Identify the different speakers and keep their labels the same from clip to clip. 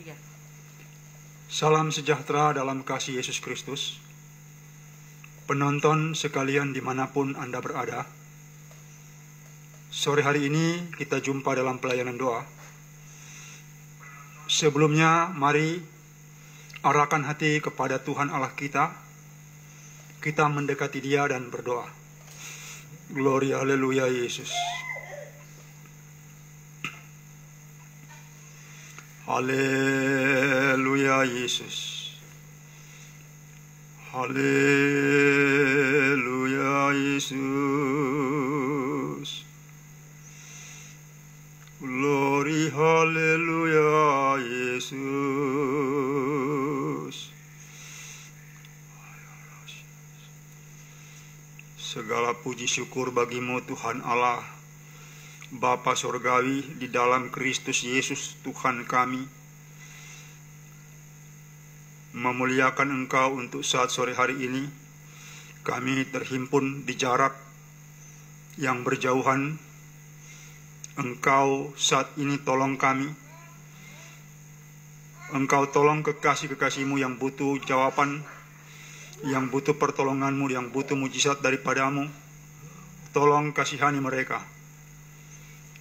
Speaker 1: 3.
Speaker 2: Salam sejahtera dalam kasih Yesus Kristus. Penonton sekalian dimanapun Anda berada, sore hari ini kita jumpa dalam pelayanan doa. Sebelumnya, mari arahkan hati kepada Tuhan Allah kita. Kita mendekati Dia dan berdoa. Gloria, haleluya Yesus. Haleluya Yesus. Haleluya Yesus. Glory, haleluya Yesus. Segala puji syukur bagimu Tuhan Allah, Bapa Surgawi di dalam Kristus Yesus Tuhan kami. Memuliakan Engkau untuk saat sore hari ini. Kami terhimpun di jarak yang berjauhan. Engkau saat ini tolong kami. Engkau tolong kekasih-kekasih-Mu yang butuh jawaban, yang butuh pertolongan-Mu, yang butuh mujizat daripadamu. Tolong kasihani mereka.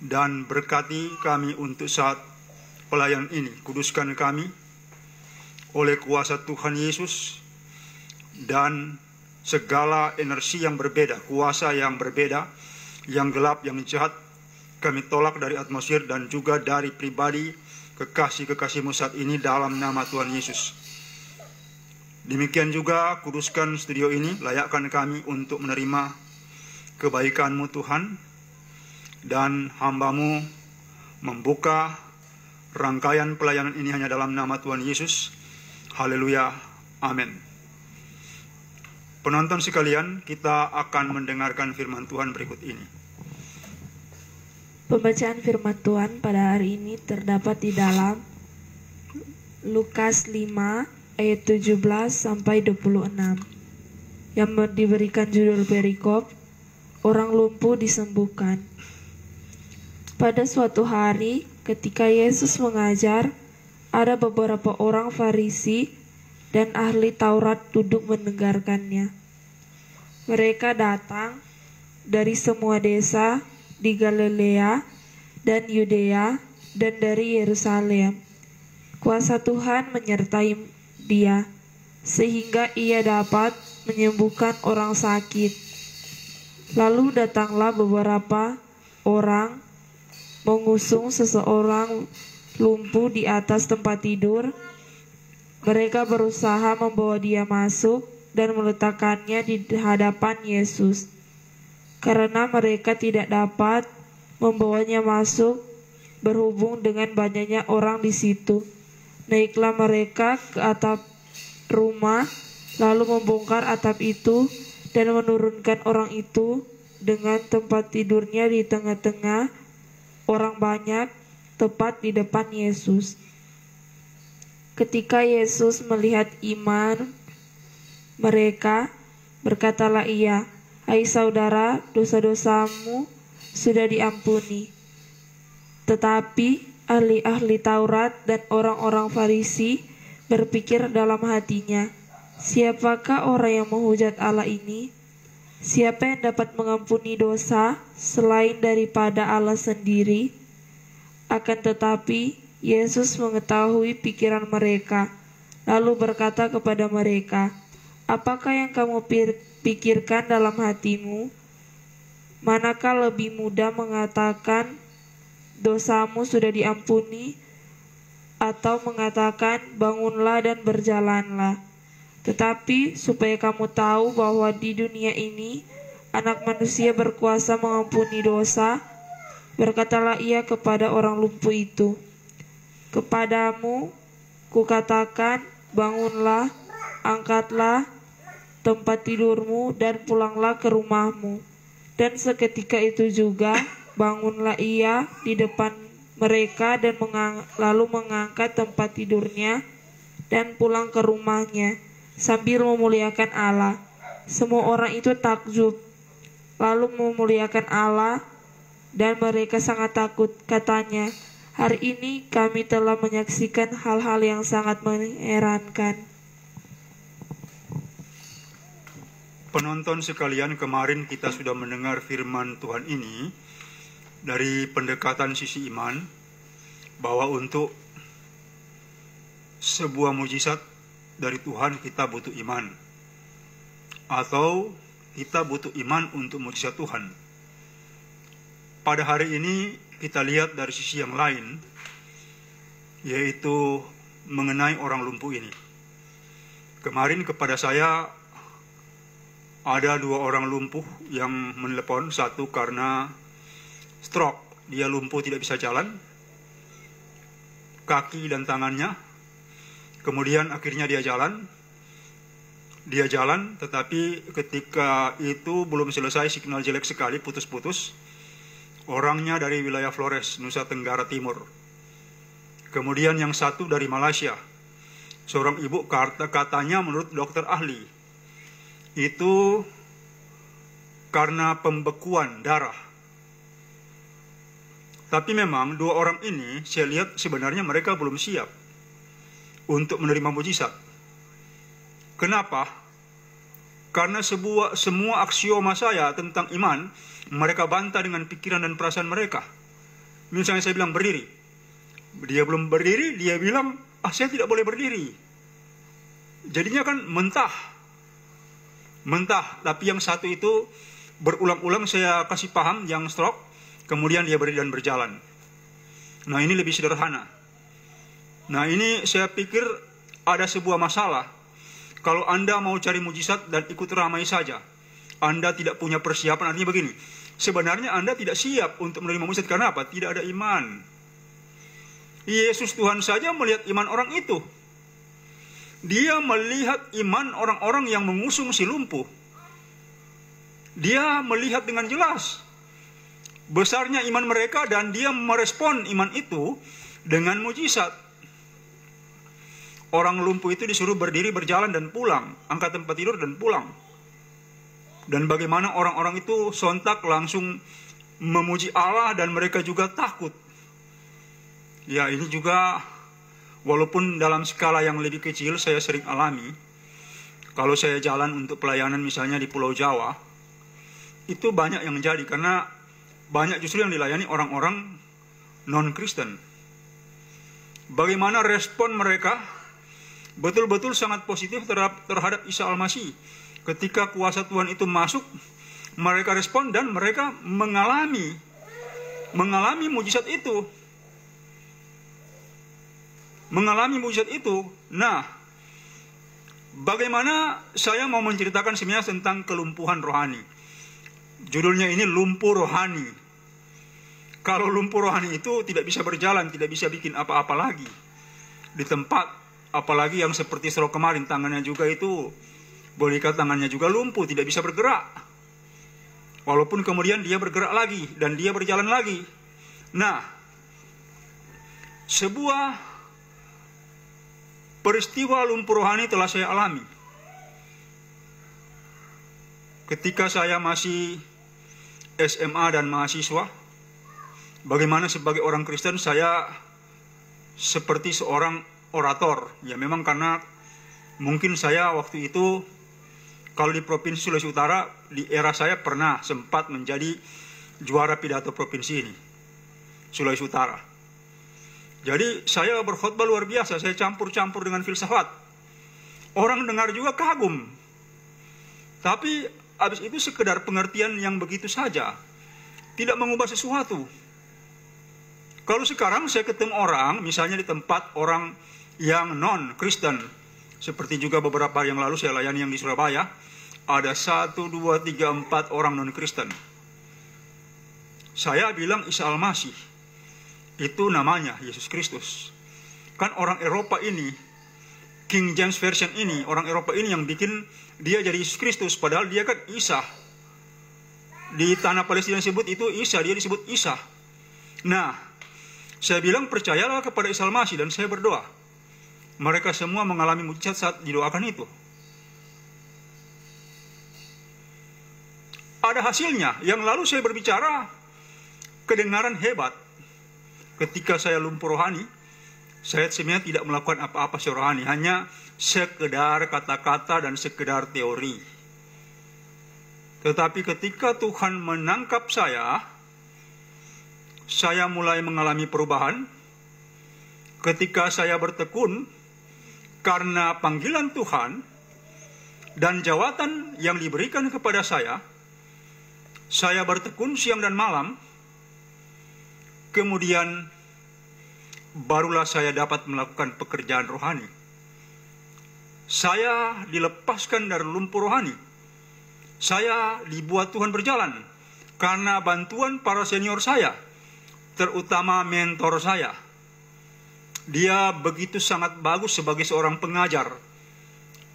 Speaker 2: Dan berkati kami untuk saat pelayan ini. Kuduskan kami oleh kuasa Tuhan Yesus, dan segala energi yang berbeda, kuasa yang berbeda, yang gelap, yang jahat, kami tolak dari atmosfer dan juga dari pribadi kekasih-kekasih-Mu saat ini dalam nama Tuhan Yesus. Demikian juga kuduskan studio ini, layakkan kami untuk menerima kebaikan-Mu Tuhan, dan hamba-Mu membuka rangkaian pelayanan ini hanya dalam nama Tuhan Yesus. Haleluya, amin. Penonton sekalian, kita akan mendengarkan firman Tuhan berikut ini.
Speaker 3: Pembacaan firman Tuhan pada hari ini terdapat di dalam Lukas 5 ayat 17 sampai 26 yang diberikan judul perikop, orang lumpuh disembuhkan. Pada suatu hari ketika Yesus mengajar, ada beberapa orang Farisi dan ahli Taurat duduk mendengarkannya. Mereka datang dari semua desa di Galilea dan Yudea dan dari Yerusalem. Kuasa Tuhan menyertai dia, sehingga ia dapat menyembuhkan orang sakit. Lalu datanglah beberapa orang mengusung seseorang lumpuh di atas tempat tidur. Mereka berusaha membawa dia masuk dan meletakkannya di hadapan Yesus. Karena mereka tidak dapat membawanya masuk berhubung dengan banyaknya orang di situ, naiklah mereka ke atap rumah, lalu membongkar atap itu dan menurunkan orang itu dengan tempat tidurnya di tengah-tengah orang banyak, tepat di depan Yesus. Ketika Yesus melihat iman mereka, berkatalah ia, "Hai saudara, dosa-dosamu sudah diampuni." Tetapi ahli-ahli Taurat dan orang-orang Farisi berpikir dalam hatinya, "Siapakah orang yang menghujat Allah ini? Siapa yang dapat mengampuni dosa selain daripada Allah sendiri?" Akan tetapi Yesus mengetahui pikiran mereka, lalu berkata kepada mereka, "Apakah yang kamu pikirkan dalam hatimu? Manakah lebih mudah mengatakan dosamu sudah diampuni, atau mengatakan bangunlah dan berjalanlah? Tetapi supaya kamu tahu bahwa di dunia ini Anak Manusia berkuasa mengampuni dosa, berkatalah ia kepada orang lumpuh itu, "Kepadamu kukatakan, bangunlah, angkatlah tempat tidurmu dan pulanglah ke rumahmu." Dan seketika itu juga bangunlah ia di depan mereka dan lalu mengangkat tempat tidurnya dan pulang ke rumahnya sambil memuliakan Allah. Semua orang itu takjub, lalu memuliakan Allah, dan mereka sangat takut. Katanya, Hari ini kami telah menyaksikan hal-hal yang sangat mengherankan.
Speaker 2: Penonton sekalian, kemarin kita sudah mendengar firman Tuhan ini dari pendekatan sisi iman, bahwa untuk sebuah mujizat dari Tuhan kita butuh iman, atau kita butuh iman untuk mujizat Tuhan. Pada hari ini kita lihat dari sisi yang lain, yaitu mengenai orang lumpuh ini. Kemarin kepada saya ada 2 orang lumpuh yang menelepon, satu karena stroke, dia lumpuh tidak bisa jalan, kaki dan tangannya, kemudian akhirnya dia jalan, tetapi ketika itu belum selesai, signal jelek sekali, putus-putus. Orangnya dari wilayah Flores, Nusa Tenggara Timur. Kemudian yang satu dari Malaysia, seorang ibu, katanya menurut dokter ahli, itu karena pembekuan darah. Tapi memang 2 orang ini, saya lihat sebenarnya mereka belum siap untuk menerima mujizat. Kenapa? Karena semua aksioma saya tentang iman, mereka bantah dengan pikiran dan perasaan mereka. Misalnya saya bilang berdiri, dia belum berdiri, dia bilang, saya tidak boleh berdiri. Jadinya kan mentah. Tapi yang satu itu berulang-ulang saya kasih paham, yang stroke, kemudian dia berdiri dan berjalan. Nah, ini lebih sederhana. Nah, ini saya pikir ada sebuah masalah. Kalau Anda mau cari mujizat dan ikut ramai saja, Anda tidak punya persiapan. Artinya begini, sebenarnya Anda tidak siap untuk menerima mujizat. Karena apa? Tidak ada iman. Yesus Tuhan saja melihat iman orang itu. Dia melihat iman orang-orang yang mengusung si lumpuh. Dia melihat dengan jelas besarnya iman mereka, dan dia merespon iman itu dengan mujizat. Orang lumpuh itu disuruh berdiri, berjalan, dan pulang. Angkat tempat tidur dan pulang. Dan bagaimana orang-orang itu sontak langsung memuji Allah, dan mereka juga takut. Ya, ini juga walaupun dalam skala yang lebih kecil saya sering alami. Kalau saya jalan untuk pelayanan misalnya di Pulau Jawa, itu banyak yang menjadi, karena banyak justru yang dilayani orang-orang non-Kristen. Bagaimana respon mereka? Betul-betul sangat positif terhadap Isa Al-Masih. Ketika kuasa Tuhan itu masuk, mereka respon dan mereka mengalami mujizat itu. Nah, bagaimana saya mau menceritakan sebenarnya tentang kelumpuhan rohani. Judulnya ini lumpuh rohani. Kalau lumpuh rohani itu tidak bisa berjalan, tidak bisa bikin apa-apa lagi di tempat. Apalagi yang seperti stroke kemarin, tangannya juga itu, boneka tangannya juga lumpuh, tidak bisa bergerak. Walaupun kemudian dia bergerak lagi, dan dia berjalan lagi. Nah, sebuah peristiwa lumpuh rohani telah saya alami. Ketika saya masih SMA dan mahasiswa, bagaimana sebagai orang Kristen saya seperti seorang orator. Ya memang karena mungkin saya waktu itu, kalau di Provinsi Sulawesi Utara, di era saya pernah sempat menjadi juara pidato provinsi ini, Sulawesi Utara. Jadi saya berkhotbah luar biasa, saya campur-campur dengan filsafat. Orang dengar juga kagum. Tapi habis itu sekedar pengertian yang begitu saja, tidak mengubah sesuatu. Kalau sekarang saya ketemu orang, misalnya di tempat orang yang non-Kristen, seperti juga beberapa hari yang lalu saya layani yang di Surabaya, ada 1, 2, 3, 4 orang non-Kristen. Saya bilang Isa Al-Masih, itu namanya Yesus Kristus. Kan orang Eropa ini, King James Version ini, orang Eropa ini yang bikin dia jadi Yesus Kristus, padahal dia kan Isa. Di tanah Palestina disebut itu Isa, dia disebut Isa. Nah, saya bilang percayalah kepada Isa Al-Masih, dan saya berdoa. Mereka semua mengalami mujizat saat didoakan itu. Ada hasilnya. Yang lalu saya berbicara kedengaran hebat. ketika saya lumpur rohani, saya sebenarnya tidak melakukan apa-apa secara rohani, hanya sekedar kata-kata dan sekedar teori. Tetapi ketika Tuhan menangkap saya mulai mengalami perubahan. Ketika saya bertekun karena panggilan Tuhan dan jawatan yang diberikan kepada saya bertekun siang dan malam. Kemudian barulah saya dapat melakukan pekerjaan rohani. Saya dilepaskan dari lumpur rohani. Saya dibuat Tuhan berjalan karena bantuan para senior saya, terutama mentor saya. Dia begitu sangat bagus sebagai seorang pengajar.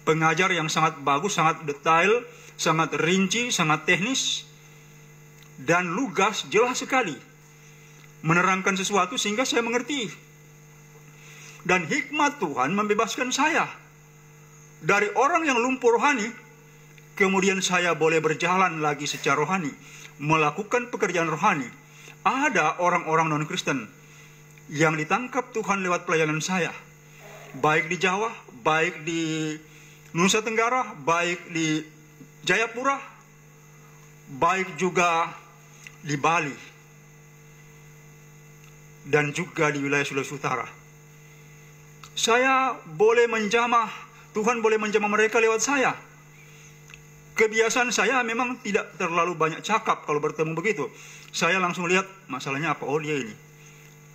Speaker 2: Pengajar yang sangat bagus, sangat detail, sangat rinci, sangat teknis, dan lugas, jelas sekali menerangkan sesuatu sehingga saya mengerti. Dan hikmat Tuhan membebaskan saya dari orang yang lumpuh rohani. Kemudian saya boleh berjalan lagi secara rohani, melakukan pekerjaan rohani. Ada orang-orang non-Kristen yang ditangkap Tuhan lewat pelayanan saya, baik di Jawa, baik di Nusa Tenggara, baik di Jayapura, baik juga di Bali, dan juga di wilayah Sulawesi Utara. Saya boleh menjamah, Tuhan boleh menjamah mereka lewat saya. Kebiasaan saya memang tidak terlalu banyak cakap kalau bertemu begitu. Saya langsung lihat masalahnya apa, oh dia ini,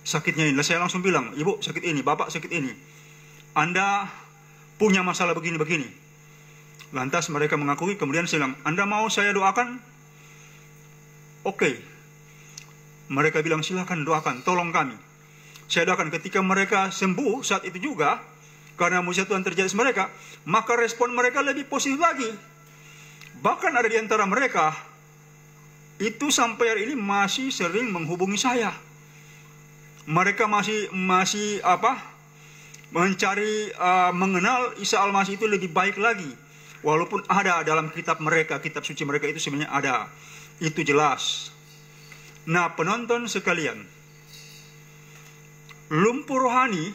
Speaker 2: sakitnya ini. Saya langsung bilang, ibu sakit ini, bapak sakit ini, Anda punya masalah begini-begini. Lantas mereka mengakui, kemudian saya bilang, Anda mau saya doakan? Oke. Mereka bilang, silakan doakan, tolong kami. Saya doakan. Ketika mereka sembuh saat itu juga, karena mujizat Tuhan terjadi di mereka, maka respon mereka lebih positif lagi. Bahkan ada di antara mereka, itu sampai hari ini masih sering menghubungi saya. Mereka masih mencari, mengenal Isa Al-Masih itu lebih baik lagi. Walaupun ada dalam kitab mereka, kitab suci mereka itu sebenarnya ada. Itu jelas. Nah, penonton sekalian, lumpuh rohani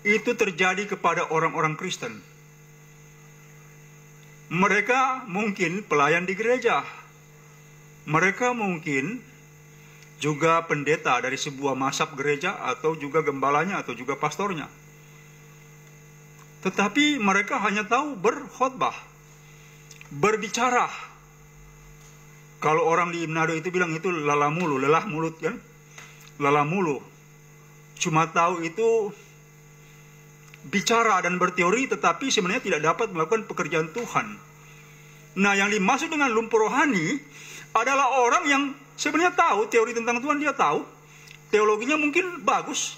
Speaker 2: itu terjadi kepada orang-orang Kristen. Mereka mungkin pelayan di gereja. Mereka mungkin juga pendeta dari sebuah mazhab gereja, atau juga gembalanya, atau juga pastornya. Tetapi mereka hanya tahu berkhotbah, berbicara. Kalau orang di Manado itu bilang itu lalamulu, lelah mulut kan? Lalamulu. Cuma tahu itu bicara dan berteori, tetapi sebenarnya tidak dapat melakukan pekerjaan Tuhan. Nah, yang dimaksud dengan lumpuh rohani adalah orang yang sebenarnya tahu teori tentang Tuhan, dia tahu, teologinya mungkin bagus,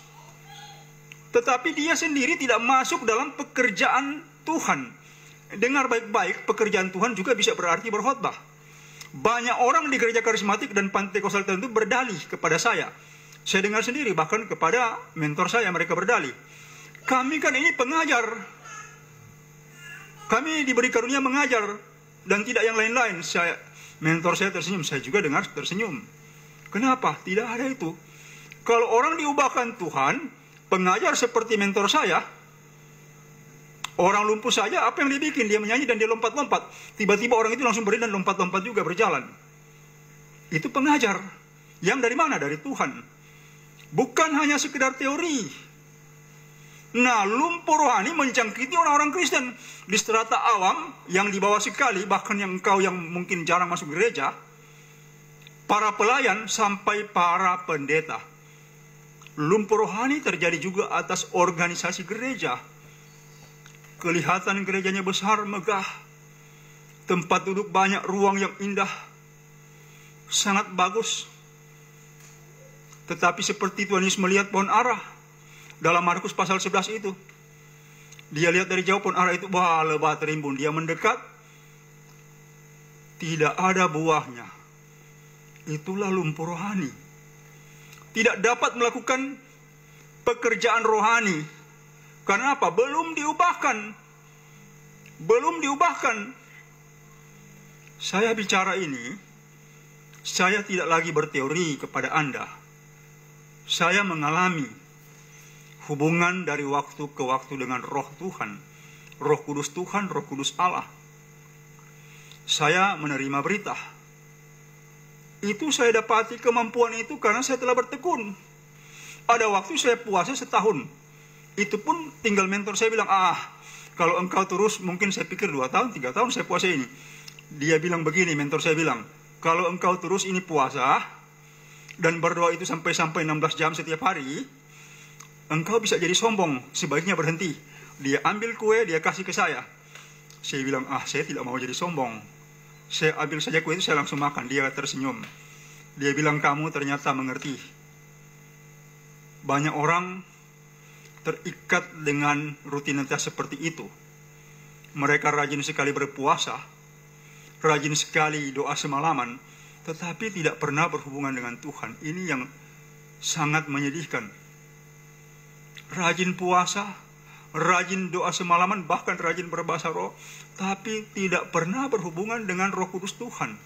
Speaker 2: tetapi dia sendiri tidak masuk dalam pekerjaan Tuhan. Dengar baik-baik, pekerjaan Tuhan juga bisa berarti berkhotbah. Banyak orang di gereja karismatik dan Pantekostal tertentu berdalih kepada saya. Saya dengar sendiri, bahkan kepada mentor saya mereka berdalih. Kami kan ini pengajar. Kami diberi karunia mengajar dan tidak yang lain-lain. Mentor saya tersenyum, saya juga dengar tersenyum. Kenapa? Tidak ada itu. Kalau orang diubahkan Tuhan, pengajar seperti mentor saya, orang lumpuh saja, apa yang dia bikin? Dia menyanyi dan dia lompat-lompat. Tiba-tiba orang itu langsung berdiri dan lompat-lompat juga berjalan. Itu pengajar. Yang dari mana? Dari Tuhan. Bukan hanya sekedar teori. Nah, lumpuh rohani menjangkiti orang-orang Kristen di strata awam yang di bawah sekali, bahkan yang engkau yang mungkin jarang masuk gereja, para pelayan sampai para pendeta. Lumpuh rohani terjadi juga atas organisasi gereja. Kelihatan gerejanya besar, megah, tempat duduk banyak, ruang yang indah, sangat bagus. Tetapi seperti Tuhan Yesus melihat pohon ara dalam Markus pasal 11 itu, dia lihat dari jauh pohon ara itu, wah, lebat rimbun. Dia mendekat, tidak ada buahnya. Itulah lumpuh rohani. Tidak dapat melakukan pekerjaan rohani. Karena apa? Belum diubahkan. Belum diubahkan. Saya bicara ini, saya tidak lagi berteori kepada Anda. saya mengalami hubungan dari waktu ke waktu dengan Roh Tuhan, Roh Kudus Tuhan, Roh Kudus Allah. Saya menerima berita. Itu saya dapati kemampuan itu karena saya telah bertekun. Ada waktu saya puasa setahun. Itu pun tinggal mentor saya bilang, kalau engkau terus, mungkin saya pikir 2 tahun, 3 tahun saya puasa ini. Dia bilang begini, mentor saya bilang, kalau engkau terus ini puasa, dan berdoa itu sampai 16 jam setiap hari, engkau bisa jadi sombong, sebaiknya berhenti. Dia ambil kue, dia kasih ke saya. Saya bilang, saya tidak mau jadi sombong. Saya ambil saja kue itu, saya langsung makan. Dia tersenyum. Dia bilang, kamu ternyata mengerti. Banyak orang terikat dengan rutinitas seperti itu. Mereka rajin sekali berpuasa, rajin sekali doa semalaman, tetapi tidak pernah berhubungan dengan Tuhan. Ini yang sangat menyedihkan. Rajin puasa, rajin doa semalaman, bahkan rajin berbahasa roh, tapi tidak pernah berhubungan dengan Roh Kudus Tuhan.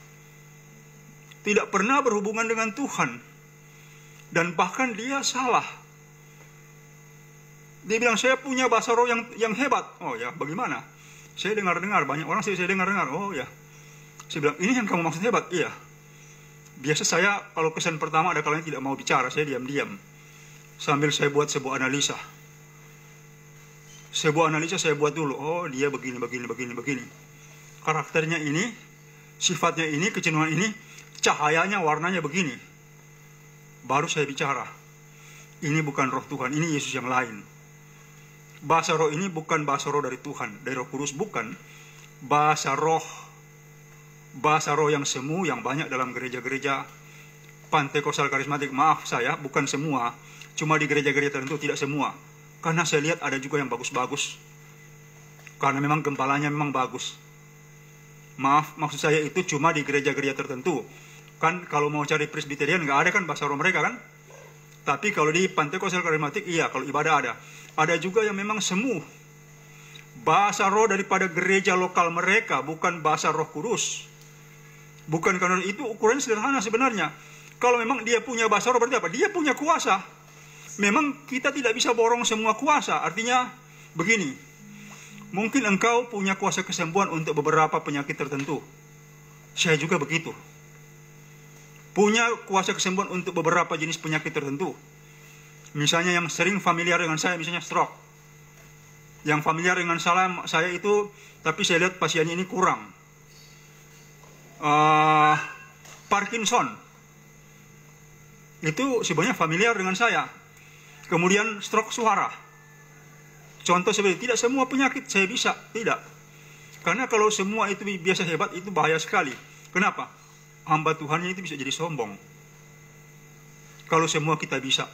Speaker 2: Tidak pernah berhubungan dengan Tuhan. Dan bahkan dia salah. Dia bilang, saya punya bahasa roh yang hebat. Oh ya, bagaimana? Saya dengar-dengar, banyak orang saya dengar-dengar. Oh ya. Saya bilang, ini yang kamu maksud hebat? Iya. Biasa saya, kalau kesan pertama ada kalanya tidak mau bicara, saya diam-diam. Sambil saya buat sebuah analisa. Sebuah analisa saya buat dulu. Oh, dia begini. Karakternya ini, sifatnya ini, kecenderungan ini, cahayanya, warnanya begini. Baru saya bicara. Ini bukan Roh Tuhan, ini Yesus yang lain. Bahasa roh ini bukan bahasa roh dari Tuhan, dari Roh Kudus, bukan. Bahasa roh yang semu, yang banyak dalam gereja-gereja Pantekostal karismatik. Maaf saya, bukan semua. Cuma di gereja-gereja tertentu, tidak semua. Karena saya lihat ada juga yang bagus-bagus. Karena memang gempalanya memang bagus. Maaf, maksud saya itu cuma di gereja-gereja tertentu. Kan kalau mau cari Presbyterian, nggak ada kan bahasa roh mereka kan? Tapi kalau di Pantekostal karismatik, iya, kalau ibadah ada. Ada juga yang memang semu. Bahasa roh daripada gereja lokal mereka, bukan bahasa Roh Kudus. Bukan karena itu ukurannya sederhana sebenarnya. Kalau memang dia punya bahasa roh, berarti apa? Dia punya kuasa. Memang kita tidak bisa borong semua kuasa. Artinya begini, mungkin engkau punya kuasa kesembuhan untuk beberapa penyakit tertentu. Saya juga begitu. Punya kuasa kesembuhan untuk beberapa jenis penyakit tertentu. Misalnya yang sering familiar dengan saya, misalnya stroke. Yang familiar dengan saya itu, tapi saya lihat pasiennya ini kurang. Parkinson. Itu sebenarnya familiar dengan saya. Kemudian stroke suara. Contoh seperti tidak semua penyakit saya bisa, tidak. Karena kalau semua itu biasa hebat, itu bahaya sekali. Kenapa? Hamba Tuhannya itu bisa jadi sombong. Kalau semua kita bisa.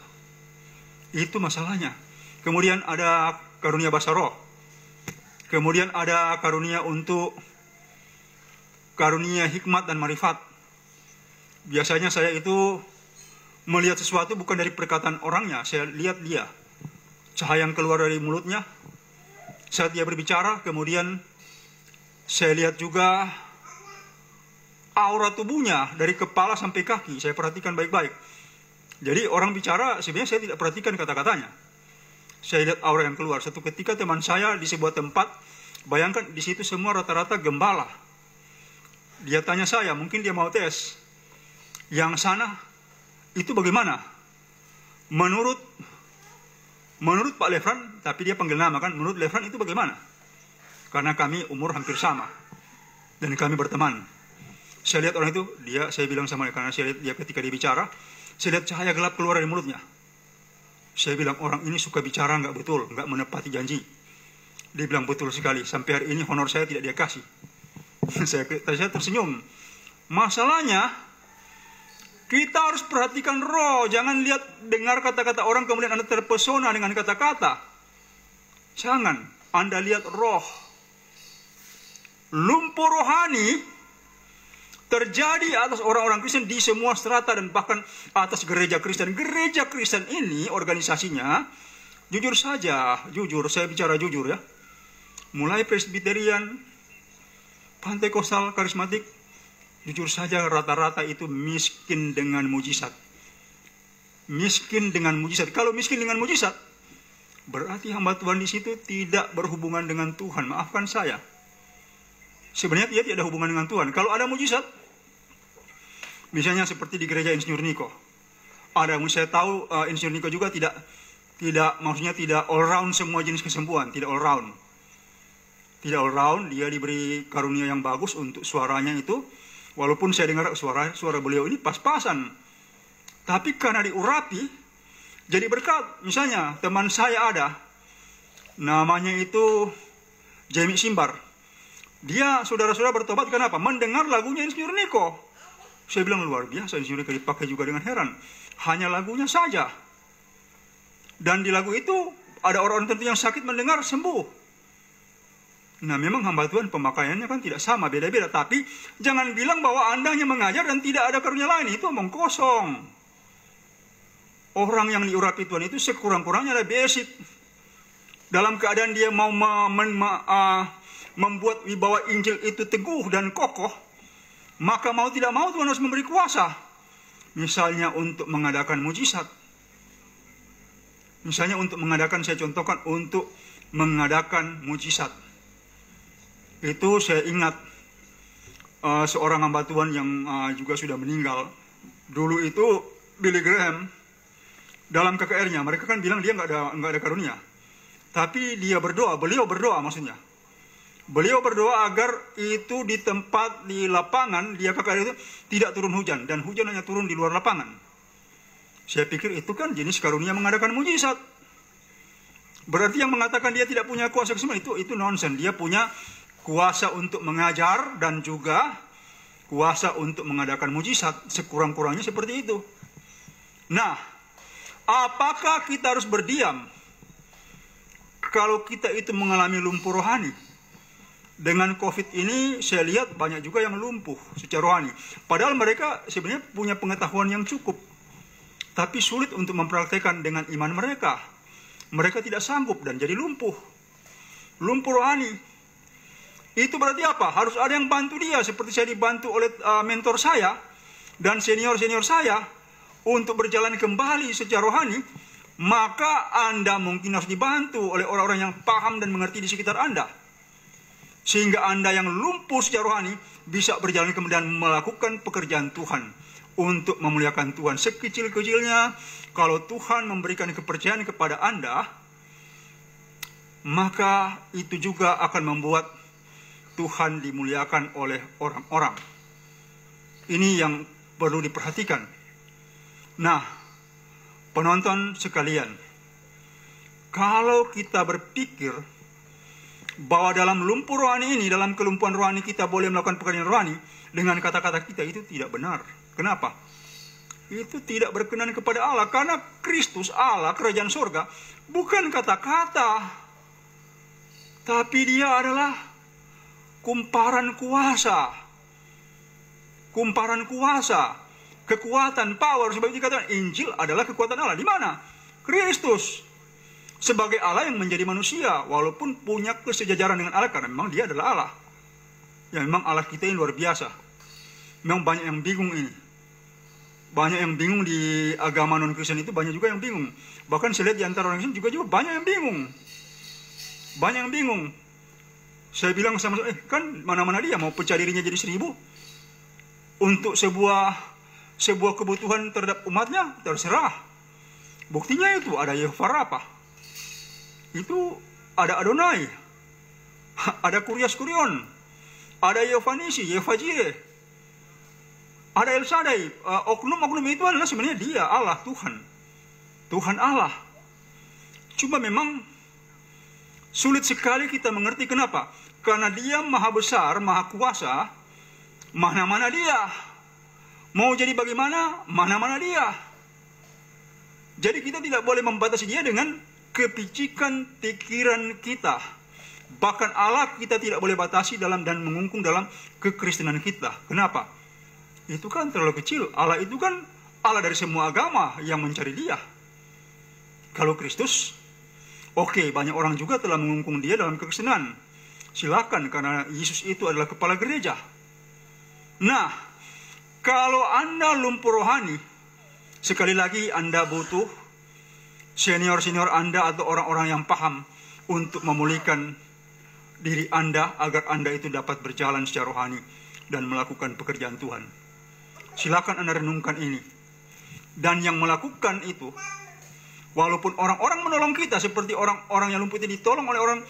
Speaker 2: Itu masalahnya. Kemudian ada karunia bahasa roh. Kemudian ada karunia untuk karunia hikmat dan marifat. Biasanya saya itu melihat sesuatu bukan dari perkataan orangnya, saya lihat dia. Cahaya yang keluar dari mulutnya saat dia berbicara, kemudian saya lihat juga aura tubuhnya dari kepala sampai kaki, saya perhatikan baik-baik. Jadi orang bicara sebenarnya saya tidak perhatikan kata-katanya. Saya lihat aura yang keluar. Satu ketika teman saya di sebuah tempat, bayangkan di situ semua rata-rata gembala. Dia tanya saya, mungkin dia mau tes. Yang sana itu bagaimana? Menurut Pak Lefran, tapi dia panggil nama kan, menurut Lefran itu bagaimana? Karena kami umur hampir sama dan kami berteman. Saya lihat orang itu, saya bilang sama dia, karena saya lihat dia ketika dia bicara, saya lihat cahaya gelap keluar dari mulutnya. Saya bilang, orang ini suka bicara nggak betul, nggak menepati janji. Dia bilang, betul sekali, sampai hari ini honor saya tidak dia kasih. Saya tersenyum. Masalahnya, kita harus perhatikan roh, jangan dengar kata-kata orang kemudian Anda terpesona dengan kata-kata. Jangan, Anda lihat roh. Lumpur rohani terjadi atas orang-orang Kristen di semua strata dan bahkan atas gereja Kristen. Gereja Kristen ini organisasinya, jujur saja, saya bicara jujur ya. Mulai Presbyterian, Pantekostal, karismatik, jujur saja rata-rata itu miskin dengan mujizat. miskin dengan mujizat. Kalau miskin dengan mujizat, berarti hamba Tuhan di situ tidak berhubungan dengan Tuhan. Maafkan saya. Sebenarnya dia tidak ada hubungan dengan Tuhan. Kalau ada mujizat, misalnya seperti di gereja Insinyur Niko. Ada, saya tahu Insinyur Niko juga tidak maksudnya tidak all round semua jenis kesembuhan, tidak all round. Tidak all round, dia diberi karunia yang bagus untuk suaranya itu. Walaupun saya dengar suara beliau ini pas-pasan. Tapi karena diurapi, jadi berkat. Misalnya teman saya ada, namanya itu Jamie Simbar. Dia saudara-saudara bertobat, kenapa? Mendengar lagunya Insinyur Niko. Saya bilang luar biasa, Insinyur Niko dipakai juga dengan heran. Hanya lagunya saja. Dan di lagu itu ada orang-orang tertentu yang sakit mendengar sembuh. Nah memang hamba Tuhan pemakaiannya kan tidak sama, beda-beda. Tapi jangan bilang bahwa Anda hanya mengajar dan tidak ada karunia lain. Itu omong kosong. Orang yang diurapi Tuhan itu sekurang-kurangnya ada basic. Dalam keadaan dia mau membuat wibawa Injil itu teguh dan kokoh, maka mau tidak mau Tuhan harus memberi kuasa. Misalnya untuk mengadakan mujizat. Misalnya untuk mengadakan, saya contohkan, untuk mengadakan mujizat. Itu saya ingat seorang hamba Tuhan yang juga sudah meninggal. Dulu itu Billy Graham, dalam KKR-nya, mereka kan bilang dia nggak ada karunia. Tapi dia berdoa, beliau berdoa maksudnya. Beliau berdoa agar itu di tempat, di lapangan, dia KKR itu tidak turun hujan. Dan hujan hanya turun di luar lapangan. Saya pikir itu kan jenis karunia mengadakan mujizat. Berarti yang mengatakan dia tidak punya kuasa kesembuhan itu nonsen. Dia punya kuasa untuk mengajar dan juga kuasa untuk mengadakan mujizat. Sekurang-kurangnya seperti itu. Nah, apakah kita harus berdiam kalau kita itu mengalami lumpuh rohani? Dengan COVID ini saya lihat banyak juga yang lumpuh secara rohani. Padahal mereka sebenarnya punya pengetahuan yang cukup. Tapi sulit untuk mempraktekkan dengan iman mereka. Mereka tidak sanggup dan jadi lumpuh. Lumpuh rohani. Itu berarti apa? Harus ada yang bantu dia. Seperti saya dibantu oleh mentor saya dan senior-senior saya untuk berjalan kembali secara rohani. Maka Anda mungkin harus dibantu oleh orang-orang yang paham dan mengerti di sekitar Anda. Sehingga Anda yang lumpuh secara rohani bisa berjalan kemudian melakukan pekerjaan Tuhan untuk memuliakan Tuhan. Sekecil-kecilnya, kalau Tuhan memberikan kepercayaan kepada Anda, maka itu juga akan membuat Tuhan dimuliakan oleh orang-orang. Ini yang perlu diperhatikan. Nah, penonton sekalian, kalau kita berpikir bahwa dalam lumpuh rohani ini, dalam kelumpuhan rohani kita boleh melakukan pekerjaan rohani, dengan kata-kata kita itu tidak benar. Kenapa? Itu tidak berkenan kepada Allah. Karena Kristus Allah, kerajaan surga, bukan kata-kata. Tapi dia adalah kumparan kuasa. Kumparan kuasa. Kekuatan, power. Sebab itu dikatakan Injil adalah kekuatan Allah. Di mana? Kristus. Sebagai Allah yang menjadi manusia, walaupun punya kesejajaran dengan Allah, karena memang dia adalah Allah. Ya memang Allah kita ini luar biasa. Memang banyak yang bingung ini. Banyak yang bingung di agama non-Kristen itu, banyak juga yang bingung. Bahkan saya lihat di antara orang Kristen juga banyak yang bingung. Banyak yang bingung. Saya bilang sama kan mana-mana dia mau pecah dirinya jadi 1000 untuk sebuah kebutuhan terhadap umatnya, terserah. Buktinya itu ada Yehova Rafa. Itu ada Adonai, ada Kurias Kurion, ada Yehova Nisi, Yehova Jireh, ada El Shaddai. Oknum-oknum itu adalah sebenarnya dia, Allah, Tuhan. Tuhan Allah. Cuma memang sulit sekali kita mengerti kenapa. Karena dia maha besar, maha kuasa, mana-mana dia. Mau jadi bagaimana, mana-mana dia. Jadi kita tidak boleh membatasi dia dengan kepicikan pikiran kita. Bahkan Allah kita tidak boleh batasi dalam dan mengungkung dalam kekristenan kita. Kenapa? Itu kan terlalu kecil. Allah itu kan Allah dari semua agama yang mencari dia. Kalau Kristus, oke, banyak orang juga telah mengungkung dia dalam kekristenan. Silakan, karena Yesus itu adalah kepala gereja. Nah, kalau Anda lumpuh rohani, Sekali lagi, Anda butuh senior-senior Anda atau orang-orang yang paham untuk memulihkan diri Anda agar Anda itu dapat berjalan secara rohani dan melakukan pekerjaan Tuhan. Silakan Anda renungkan ini. Dan yang melakukan itu, walaupun orang-orang menolong kita seperti orang-orang yang lumpuh itu ditolong oleh orang,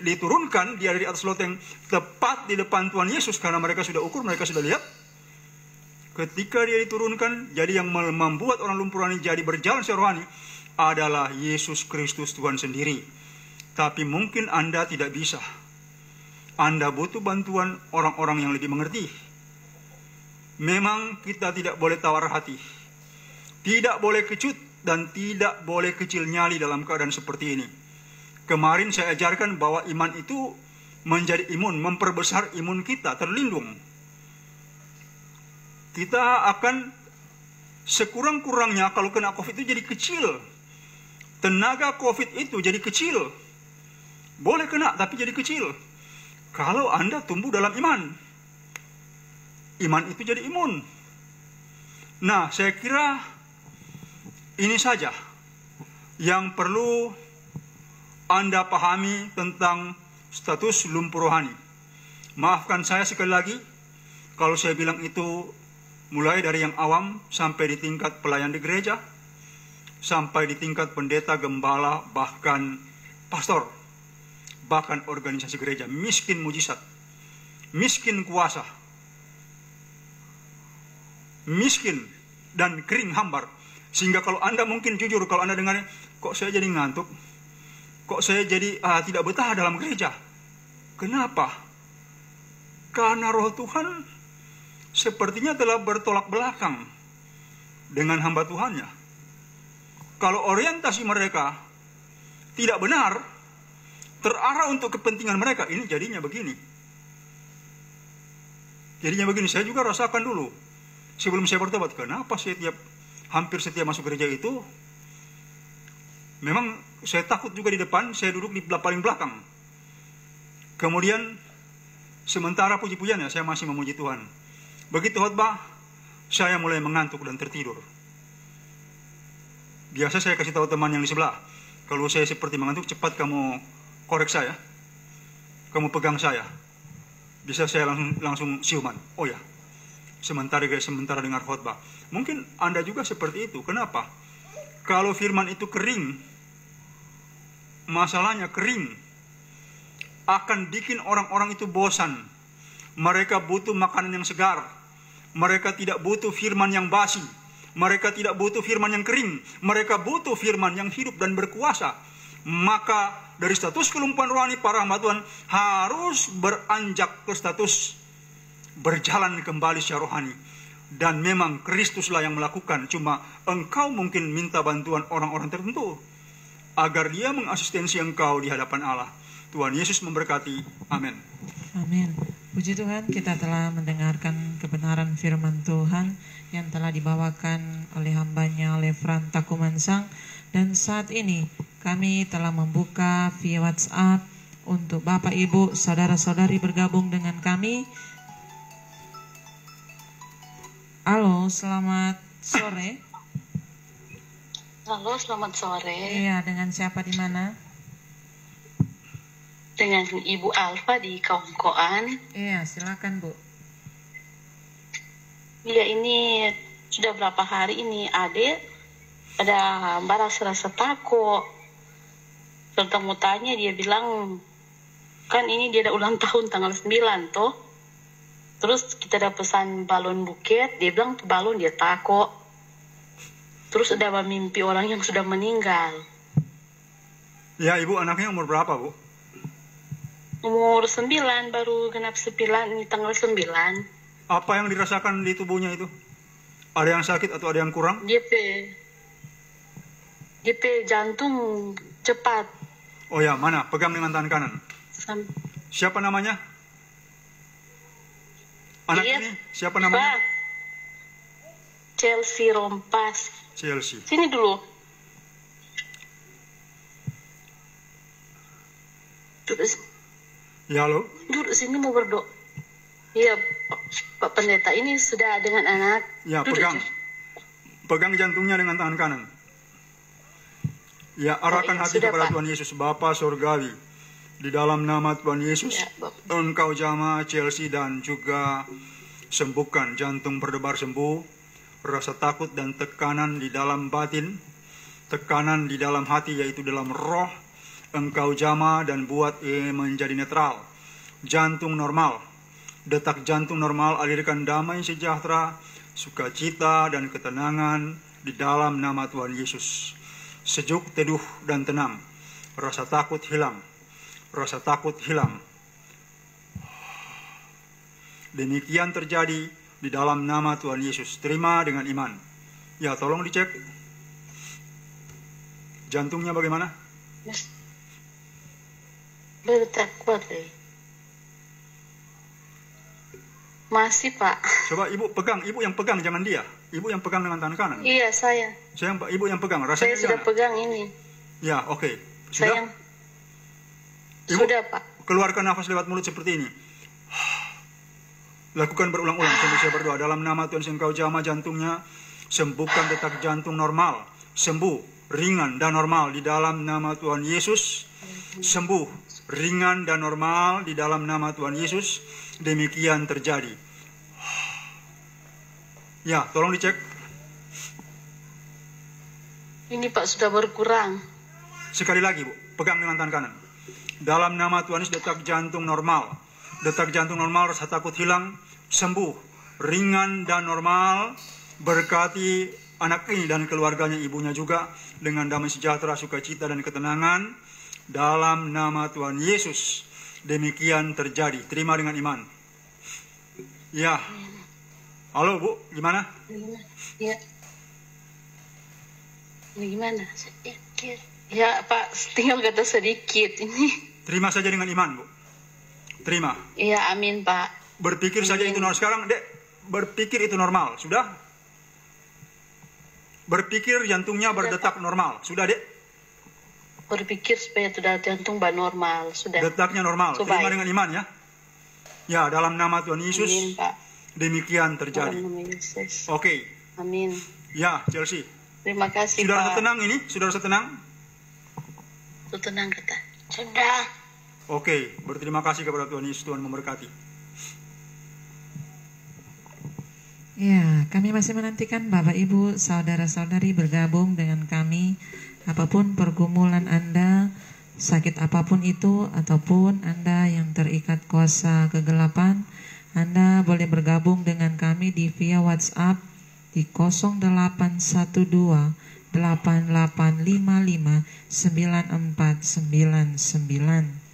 Speaker 2: diturunkan dia dari atas loteng tepat di depan Tuhan Yesus karena mereka sudah ukur, mereka sudah lihat. Ketika dia diturunkan, jadi yang membuat orang lumpuh rohani jadi berjalan secara rohani adalah Yesus Kristus Tuhan sendiri. Tapi mungkin Anda tidak bisa. Anda butuh bantuan orang-orang yang lebih mengerti. Memang kita tidak boleh tawar hati, tidak boleh kecut, dan tidak boleh kecil nyali dalam keadaan seperti ini. Kemarin saya ajarkan bahwa iman itu menjadi imun, memperbesar imun kita, terlindung. Kita akan sekurang-kurangnya kalau kena COVID itu jadi kecil. Tenaga COVID itu jadi kecil. Boleh kena, tapi jadi kecil. Kalau Anda tumbuh dalam iman. Iman itu jadi imun. Nah, saya kira ini saja yang perlu Anda pahami tentang status lumpuh rohani. Maafkan saya sekali lagi kalau saya bilang itu mulai dari yang awam sampai di tingkat pelayan di gereja, sampai di tingkat pendeta, gembala, bahkan pastor, bahkan organisasi gereja. Miskin mujizat, miskin kuasa, miskin dan kering hambar. Sehingga kalau Anda mungkin jujur, kalau Anda dengar, kok saya jadi ngantuk, kok saya jadi tidak betah dalam gereja. Kenapa? Karena roh Tuhan sepertinya telah bertolak belakang dengan hamba Tuhannya. Kalau orientasi mereka tidak benar, terarah untuk kepentingan mereka, ini jadinya begini. Jadinya begini, saya juga rasakan dulu. Sebelum saya bertobat, kenapa hampir setiap masuk gereja itu, memang saya takut juga di depan, saya duduk di paling belakang. Kemudian, sementara puji-pujian ya, saya masih memuji Tuhan. Begitu khotbah, saya mulai mengantuk dan tertidur. Biasa saya kasih tahu teman yang di sebelah, kalau saya seperti mengantuk, cepat kamu korek saya, kamu pegang saya. Bisa saya langsung siuman. Oh ya, sementara dengar khotbah. Mungkin Anda juga seperti itu. Kenapa? Kalau firman itu kering, masalahnya kering, akan bikin orang-orang itu bosan. Mereka butuh makanan yang segar. Mereka tidak butuh firman yang basi. Mereka tidak butuh firman yang kering. Mereka butuh firman yang hidup dan berkuasa. Maka dari status kelumpuhan rohani, para hamba Tuhan harus beranjak ke status berjalan kembali secara rohani. Dan memang Kristuslah yang melakukan. Cuma engkau mungkin minta bantuan orang-orang tertentu agar dia mengasistensi engkau di hadapan Allah. Tuhan Yesus memberkati. Amin.
Speaker 3: Amin. Puji Tuhan, kita telah mendengarkan kebenaran firman Tuhan yang telah dibawakan oleh hambanya, oleh Fran Takumansang. Dan saat ini kami telah membuka via WhatsApp untuk Bapak, Ibu, Saudara-saudari bergabung dengan kami. Halo, selamat sore.
Speaker 1: Halo, selamat sore.
Speaker 3: Iya, dengan siapa di mana?
Speaker 1: Dengan Ibu Alfa di Kaungkoan.
Speaker 3: Iya, silakan Bu.
Speaker 1: Iya, ini sudah berapa hari ini Ade ada rasa takut. Tentang mau tanya, dia bilang kan ini dia ada ulang tahun tanggal 9 toh. Terus kita ada pesan balon buket, dia bilang tuh balon dia takut. Terus ada mimpi orang yang sudah meninggal.
Speaker 2: Ya, Ibu anaknya umur berapa, Bu?
Speaker 1: Umur 9, baru genap 9, ini tanggal 9.
Speaker 2: Apa yang dirasakan di tubuhnya itu? Ada yang sakit atau ada yang kurang?
Speaker 1: DP jantung cepat.
Speaker 2: Oh ya, mana? Pegang dengan tangan kanan. Siapa namanya? Anak ini siapa namanya?
Speaker 1: Chelsea Rompas.
Speaker 2: Chelsea.
Speaker 1: Sini dulu. Terus.
Speaker 2: Ya, halo.
Speaker 1: Duduk sini mau berdoa. Iya, Pak Pendeta, ini sudah dengan anak.
Speaker 2: Ya,
Speaker 1: duduk
Speaker 2: pegang.
Speaker 1: aja.
Speaker 2: pegang jantungnya dengan tangan kanan. Ya, arahkan hati
Speaker 1: sudah,
Speaker 2: kepada
Speaker 1: Pak.
Speaker 2: Tuhan Yesus, Bapa Surgawi. Di dalam nama Tuhan Yesus,
Speaker 1: Ya, Bapak.
Speaker 2: Engkau jamah Chelsea dan juga sembuhkan jantung berdebar sembuh, rasa takut dan tekanan di dalam batin, tekanan di dalam hati yaitu dalam roh, Engkau jamah dan buat menjadi netral. Jantung normal, detak jantung normal, alirkan damai sejahtera, sukacita dan ketenangan di dalam nama Tuhan Yesus. Sejuk, teduh, dan tenang. Rasa takut hilang. Rasa takut hilang. Demikian terjadi di dalam nama Tuhan Yesus. Terima dengan iman. Ya, tolong dicek. Jantungnya bagaimana?
Speaker 1: Berdetak kuat, Masih, Pak.
Speaker 2: Coba ibu pegang, ibu yang pegang, jangan dia. Ibu yang pegang dengan tangan kanan.
Speaker 1: Iya, saya.
Speaker 2: Ibu yang pegang,
Speaker 1: Saya
Speaker 2: rasanya
Speaker 1: sudah
Speaker 2: gimana?
Speaker 1: pegang ini.
Speaker 2: Ya, oke.
Speaker 1: Saya
Speaker 2: Sudah? Ibu,
Speaker 1: sudah, Pak.
Speaker 2: keluarkan nafas lewat mulut seperti ini. Lakukan berulang-ulang sambil saya berdoa. Dalam nama Tuhan, Engkau jamah jantungnya. Sembuhkan detak jantung normal. Sembuh, ringan dan normal di dalam nama Tuhan Yesus. Sembuh, ringan dan normal di dalam nama Tuhan Yesus. Demikian terjadi. Ya, tolong dicek.
Speaker 1: Ini, Pak, sudah berkurang.
Speaker 2: Sekali lagi, Bu, pegang dengan tangan kanan. Dalam nama Tuhan Yesus, detak jantung normal. Detak jantung normal, rasa takut hilang, sembuh, ringan dan normal. Berkati anak ini dan keluarganya, ibunya juga, dengan damai sejahtera, sukacita dan ketenangan. Dalam nama Tuhan Yesus, demikian terjadi. Terima dengan iman. Ya. Halo, Bu, gimana?
Speaker 1: Ya. Ini gimana? Sedikit. Ya, Pak, tinggal kata sedikit ini.
Speaker 2: Terima saja dengan iman, Bu. Terima.
Speaker 1: Iya, amin, Pak.
Speaker 2: Berpikir saja itu normal. Sekarang, Dek, berpikir itu normal. Sudah? Berpikir jantungnya berdetak normal. Sudah, Dek?
Speaker 1: Berpikir supaya sudah jantung normal. Sudah.
Speaker 2: Detaknya normal.
Speaker 1: Supaya.
Speaker 2: Terima dengan iman, ya. Ya, dalam nama Tuhan Yesus,
Speaker 1: Amin, Pak.
Speaker 2: demikian terjadi.
Speaker 1: Dalam nama Yesus.
Speaker 2: Oke.
Speaker 1: Amin.
Speaker 2: Ya, Chelsea.
Speaker 1: Terima kasih,
Speaker 2: Sudah
Speaker 1: Pak.
Speaker 2: tenang ini? Sudah tenang?
Speaker 1: Sudah tenang, kata. Sudah.
Speaker 2: Oke, berterima kasih kepada Tuhan Yesus. Tuhan memberkati.
Speaker 3: Ya, kami masih menantikan Bapak Ibu, saudara-saudari bergabung dengan kami. Apapun pergumulan Anda, sakit apapun itu, ataupun Anda yang terikat kuasa kegelapan, Anda boleh bergabung dengan kami di via WhatsApp di 0812 8855 9499.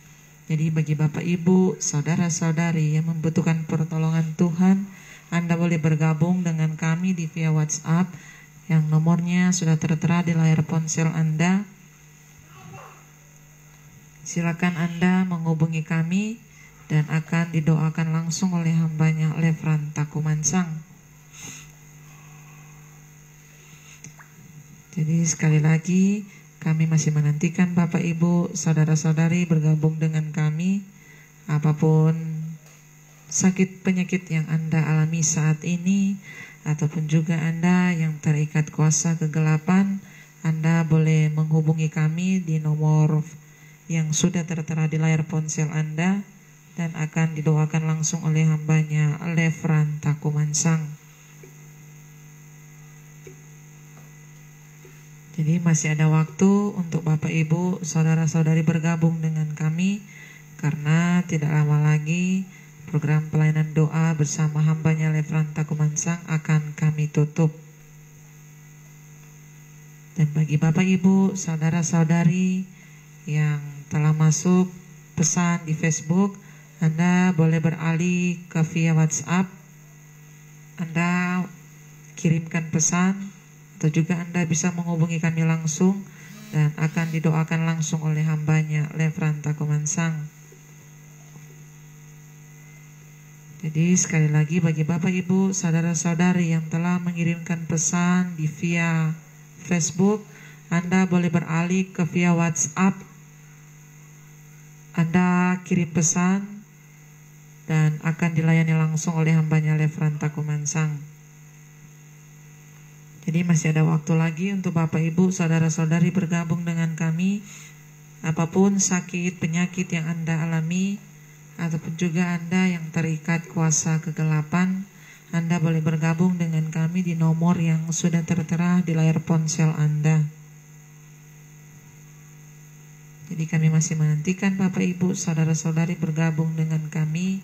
Speaker 3: Jadi bagi Bapak Ibu, saudara-saudari yang membutuhkan pertolongan Tuhan, Anda boleh bergabung dengan kami di via WhatsApp yang nomornya sudah tertera di layar ponsel Anda. Silakan Anda menghubungi kami dan akan didoakan langsung oleh hambanya Lefran Takumansang. Jadi sekali lagi kami masih menantikan Bapak Ibu, saudara-saudari bergabung dengan kami. Apapun sakit penyakit yang Anda alami saat ini, ataupun juga Anda yang terikat kuasa kegelapan, Anda boleh menghubungi kami di nomor yang sudah tertera di layar ponsel Anda dan akan didoakan langsung oleh hambanya Lefran Takumansang. Jadi masih ada waktu untuk Bapak Ibu, saudara-saudari bergabung dengan kami, karena tidak lama lagi program pelayanan doa bersama hambanya Lefran Takumansang akan kami tutup. Dan bagi Bapak Ibu, saudara-saudari yang telah masuk pesan di Facebook, Anda boleh beralih ke via WhatsApp. Anda kirimkan pesan, atau juga Anda bisa menghubungi kami langsung dan akan didoakan langsung oleh hambanya Lefran Takumansang. Jadi sekali lagi bagi Bapak Ibu, saudara-saudari yang telah mengirimkan pesan di via Facebook, Anda boleh beralih ke via WhatsApp. Anda kirim pesan dan akan dilayani langsung oleh hambanya Lefran Takumansang. Jadi masih ada waktu lagi untuk Bapak Ibu, saudara-saudari bergabung dengan kami. Apapun sakit, penyakit yang Anda alami, ataupun juga Anda yang terikat kuasa kegelapan, Anda boleh bergabung dengan kami di nomor yang sudah tertera di layar ponsel Anda. Jadi kami masih menantikan Bapak Ibu, saudara-saudari bergabung dengan kami.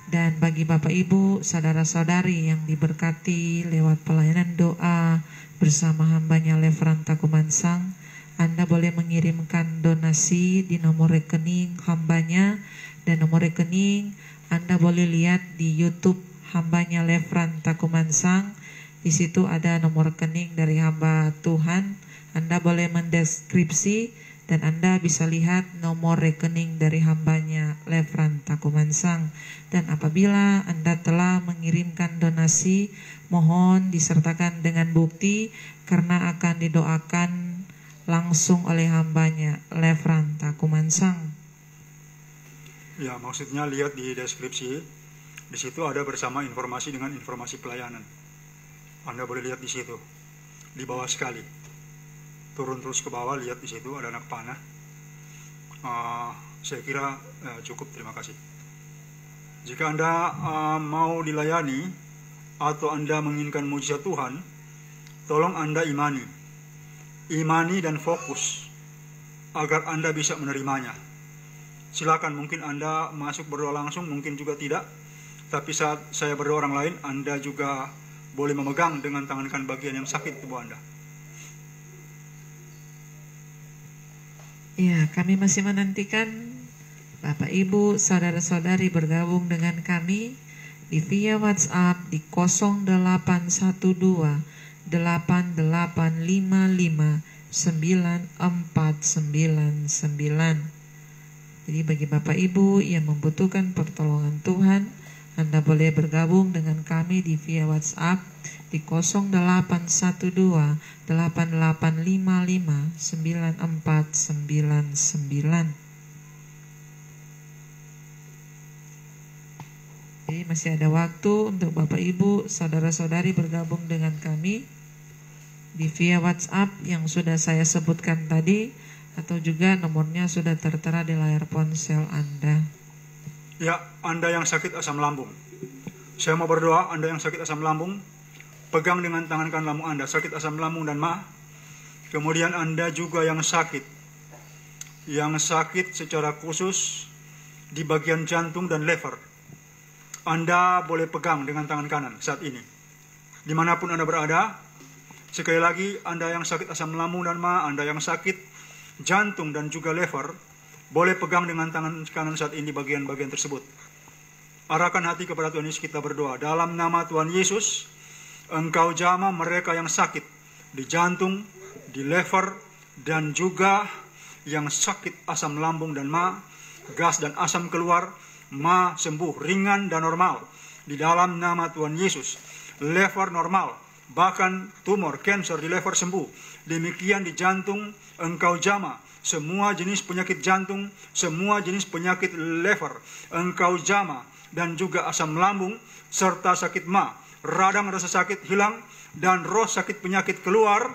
Speaker 3: Dan bagi Bapak Ibu, saudara-saudari yang diberkati lewat pelayanan doa bersama hambanya Lefranta Kumansang, Anda boleh mengirimkan donasi di nomor rekening hambanya, dan nomor rekening Anda boleh lihat di YouTube hambanya Lefranta Kumansang. Di situ ada nomor rekening dari hamba Tuhan. Anda boleh mendeskripsi dan Anda bisa lihat nomor rekening dari hambanya Lefranta Kumansang. Dan apabila Anda telah mengirimkan donasi, mohon disertakan dengan bukti karena akan didoakan langsung oleh hambanya Lefranta Kumansang.
Speaker 2: Ya, maksudnya lihat di deskripsi. Di situ ada bersama informasi dengan informasi pelayanan. Anda boleh lihat di situ. Di bawah sekali. Turun terus ke bawah, lihat di situ ada anak panah. Saya kira cukup, terima kasih. Jika Anda mau dilayani atau Anda menginginkan mujizat Tuhan, tolong Anda imani dan fokus agar Anda bisa menerimanya. Silakan, mungkin Anda masuk berdoa langsung, mungkin juga tidak. Tapi saat saya berdoa orang lain, Anda juga boleh memegang dengan tangan kanan bagian yang sakit tubuh Anda.
Speaker 3: Ya, kami masih menantikan Bapak Ibu, saudara-saudari bergabung dengan kami di via WhatsApp di 0812 8855 9499. Jadi bagi Bapak Ibu yang membutuhkan pertolongan Tuhan, Anda boleh bergabung dengan kami di via WhatsApp di 0812 8855 9499. Jadi masih ada waktu untuk Bapak Ibu, saudara-saudari bergabung dengan kami di via WhatsApp yang sudah saya sebutkan tadi, atau juga nomornya sudah tertera di layar ponsel Anda.
Speaker 2: Ya, Anda yang sakit asam lambung, saya mau berdoa. Anda yang sakit asam lambung, pegang dengan tangan kanan lambung Anda, sakit asam lambung dan ma. Kemudian Anda juga yang sakit secara khusus di bagian jantung dan lever, Anda boleh pegang dengan tangan kanan saat ini. Dimanapun Anda berada, sekali lagi, Anda yang sakit asam lambung dan ma, Anda yang sakit jantung dan juga lever, boleh pegang dengan tangan kanan saat ini bagian-bagian tersebut. Arahkan hati kepada Tuhan Yesus, kita berdoa. Dalam nama Tuhan Yesus, Engkau jamah mereka yang sakit di jantung, di lever, dan juga yang sakit asam lambung dan ma, gas dan asam keluar, ma sembuh, ringan dan normal. Di dalam nama Tuhan Yesus, lever normal, bahkan tumor, kanker di lever sembuh. Demikian di jantung, Engkau jamah semua jenis penyakit jantung, semua jenis penyakit lever, Engkau jamah, dan juga asam lambung, serta sakit ma. Radang rasa sakit hilang, dan roh sakit penyakit keluar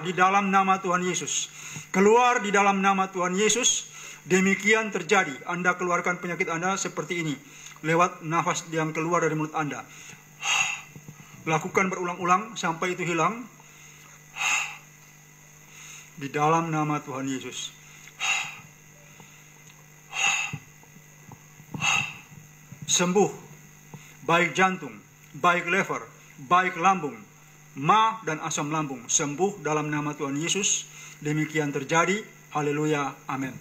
Speaker 2: di dalam nama Tuhan Yesus. Keluar di dalam nama Tuhan Yesus. Demikian terjadi. Anda keluarkan penyakit Anda seperti ini, lewat nafas yang keluar dari mulut Anda. Lakukan berulang-ulang sampai itu hilang. Di dalam nama Tuhan Yesus. Sembuh, baik jantung, baik lever, baik lambung, ma dan asam lambung, sembuh dalam nama Tuhan Yesus. Demikian terjadi. Haleluya, amin.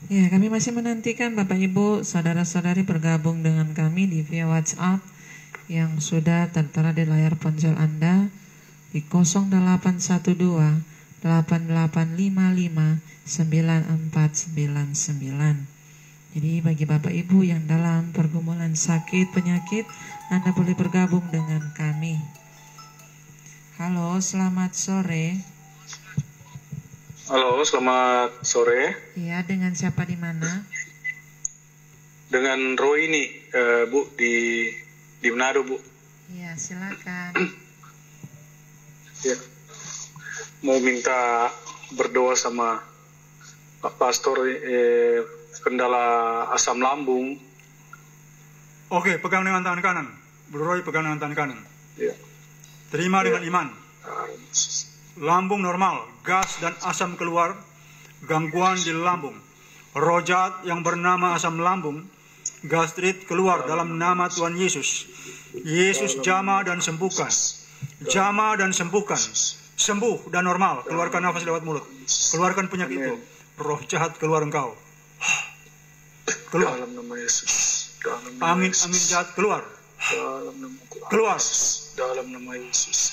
Speaker 3: Ya, kami masih menantikan Bapak Ibu, saudara-saudari bergabung dengan kami di via WhatsApp yang sudah tertera di layar ponsel Anda di 0812 8855 9499. Jadi bagi Bapak Ibu yang dalam pergumulan sakit penyakit, Anda boleh bergabung dengan kami. Halo, selamat sore.
Speaker 4: Halo, selamat sore.
Speaker 3: Iya, dengan siapa di mana?
Speaker 4: dengan Roy ini, Bu, di Manado, Bu.
Speaker 3: Iya, silakan.
Speaker 4: Ya. Mau minta berdoa sama Pak Pastor, kendala asam lambung.
Speaker 2: Oke, pegang dengan tangan kanan. Bro Roy, pegang dengan tangan kanan.
Speaker 4: Ya.
Speaker 2: Terima dengan iman. Lambung normal, gas dan asam keluar, gangguan di lambung. Roh jahat yang bernama asam lambung, gastrit keluar dalam nama Tuhan Yesus. Yesus jamah dan sembuhkan. Jamah dan sembuhkan. Sembuh dan normal. Keluarkan nafas lewat mulut. Keluarkan penyakit itu. Roh jahat keluar engkau. Keluar.
Speaker 4: Dalam nama Yesus.
Speaker 2: Amin, amin jahat keluar.
Speaker 4: Dalam nama Tuhan.
Speaker 2: Keluar.
Speaker 4: Dalam nama Yesus.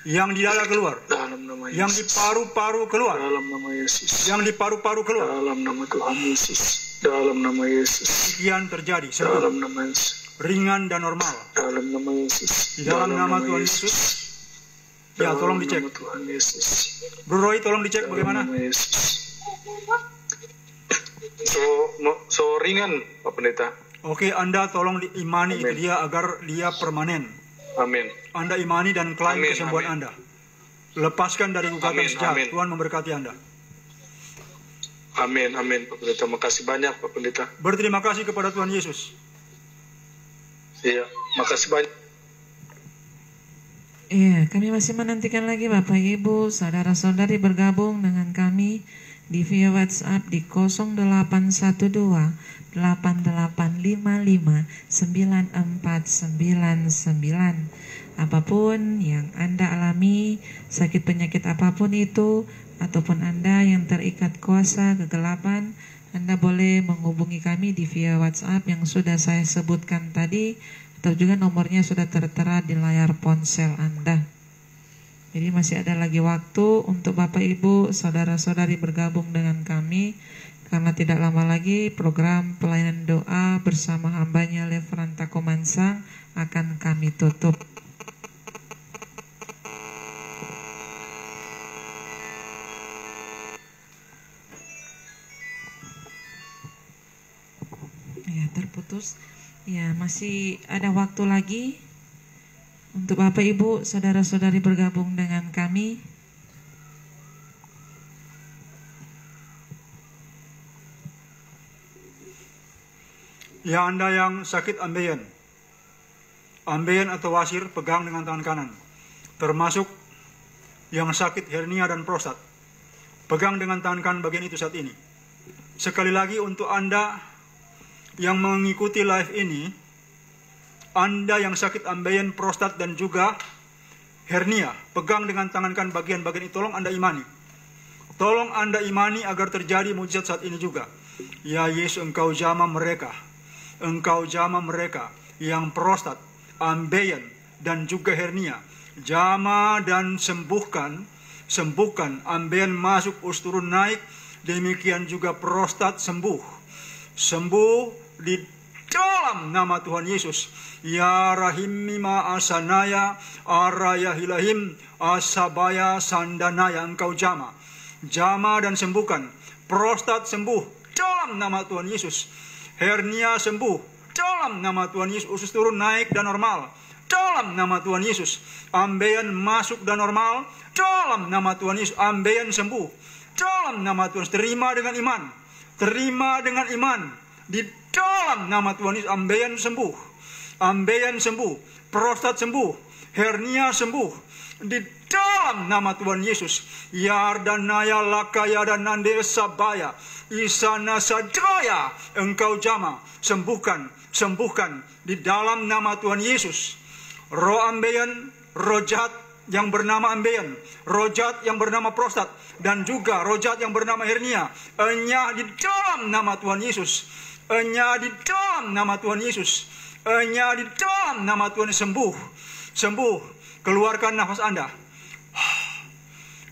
Speaker 2: Yang di dada keluar.
Speaker 4: Dalam nama Yesus.
Speaker 2: Yang di paru-paru keluar.
Speaker 4: Dalam nama Yesus.
Speaker 2: Yang di paru-paru keluar.
Speaker 4: Dalam nama Tuhan Yesus. Dalam nama Yesus.
Speaker 2: Sekian terjadi. Sembuh.
Speaker 4: Dalam nama Yesus.
Speaker 2: Ringan dan normal.
Speaker 4: Dalam nama Yesus.
Speaker 2: Di dalam nama Tuhan Yesus. Ya, tolong dicek.
Speaker 4: Dalam nama Tuhan Yesus.
Speaker 2: Bro Roy, tolong dicek bagaimana.
Speaker 4: Dalam nama Yesus. So ringan, Pak Pendeta.
Speaker 2: Oke, Anda tolong diimani
Speaker 4: Amin.
Speaker 2: ke dia agar dia permanen.
Speaker 4: Amin.
Speaker 2: Anda imani dan klaim
Speaker 4: Amin,
Speaker 2: kesembuhan
Speaker 4: amin.
Speaker 2: Anda. Lepaskan dari gugatan
Speaker 4: Amin,
Speaker 2: sejahat.
Speaker 4: amin.
Speaker 2: Tuhan memberkati Anda.
Speaker 4: Amin, amin, Pak Pendeta. Makasih banyak, Pak Pendeta.
Speaker 2: Berterima kasih kepada Tuhan Yesus.
Speaker 4: Iya, makasih banyak.
Speaker 3: Iya, kami masih menantikan lagi Bapak Ibu, saudara-saudari bergabung dengan kami di via WhatsApp di 0812 8855 9499. Apapun yang Anda alami, sakit penyakit apapun itu, ataupun Anda yang terikat kuasa kegelapan, Anda boleh menghubungi kami di via WhatsApp yang sudah saya sebutkan tadi, atau juga nomornya sudah tertera di layar ponsel Anda. Jadi masih ada lagi waktu untuk Bapak Ibu, saudara-saudari bergabung dengan kami, karena tidak lama lagi program pelayanan doa bersama hambanya Lefranta Komansang akan kami tutup. Ya, terputus. Ya, masih ada waktu lagi untuk Bapak Ibu, saudara-saudari bergabung dengan kami.
Speaker 2: Ya, Anda yang sakit ambeien atau wasir, pegang dengan tangan kanan. Termasuk yang sakit hernia dan prostat, pegang dengan tangan kanan bagian itu saat ini. Sekali lagi untuk Anda yang mengikuti live ini, Anda yang sakit ambeien, prostat dan juga hernia, pegang dengan tangan kanan bagian-bagian itu. Tolong Anda imani. Tolong Anda imani agar terjadi mujizat saat ini juga. Ya Yesus, Engkau jamah mereka. Engkau jamah mereka yang prostat, ambeien dan juga hernia. Jamah dan sembuhkan. Sembuhkan. Ambeien masuk, us turun naik. Demikian juga prostat sembuh. Sembuh di dalam nama Tuhan Yesus. Ya Rahimima Asanaya Araya Hilahim Asabaya Sandanaya. Engkau jamah. Jamah dan sembuhkan. Prostat sembuh dalam nama Tuhan Yesus. Hernia sembuh dalam nama Tuhan Yesus. Usus turun naik dan normal dalam nama Tuhan Yesus. Ambeien masuk dan normal dalam nama Tuhan Yesus. Ambeien sembuh dalam nama Tuhan Yesus. Terima dengan iman. Terima dengan iman. Di dalam nama Tuhan Yesus. Ambeien sembuh. Ambeien sembuh. Prostat sembuh. Hernia sembuh. Di dalam nama Tuhan Yesus. Yardanaya lakaya dan nande sabaya. Isana sadaya. Engkau jamah. Sembuhkan. Sembuhkan. Di dalam nama Tuhan Yesus. Roh ambeien. Roh jahat yang bernama ambeien. Roh jahat yang bernama prostat. Dan juga roh jahat yang bernama hernia. Enyah di dalam nama Tuhan Yesus. Enyah di dalam nama Tuhan Yesus. Enyah di dalam nama Tuhan. Sembuh. Sembuh. Keluarkan nafas Anda.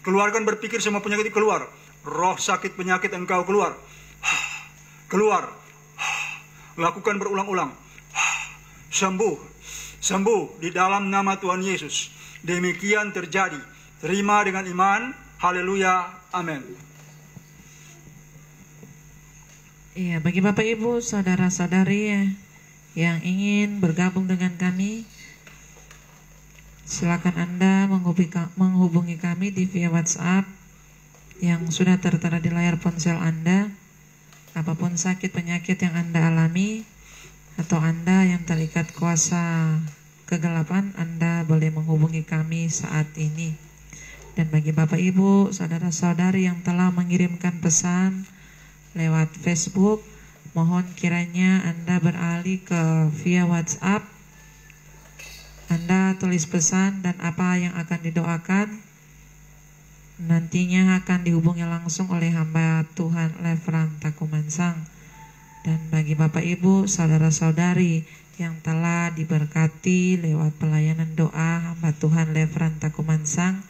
Speaker 2: Keluarkan berpikir semua penyakit keluar. Roh sakit penyakit engkau keluar. Keluar. Lakukan berulang-ulang. Sembuh. Sembuh di dalam nama Tuhan Yesus. Demikian terjadi. Terima dengan iman. Haleluya. Amin.
Speaker 3: Iya, bagi Bapak Ibu, saudara-saudari yang ingin bergabung dengan kami, silakan Anda menghubungi kami di via WhatsApp yang sudah tertera di layar ponsel Anda. Apapun sakit penyakit yang Anda alami atau Anda yang terikat kuasa kegelapan, Anda boleh menghubungi kami saat ini. Dan bagi Bapak Ibu, saudara-saudari yang telah mengirimkan pesan lewat Facebook, mohon kiranya Anda beralih ke via WhatsApp. Anda tulis pesan dan apa yang akan didoakan nantinya akan dihubungi langsung oleh hamba Tuhan Lefran Takumansang. Dan bagi Bapak Ibu, saudara-saudari yang telah diberkati lewat pelayanan doa hamba Tuhan Lefran Takumansang,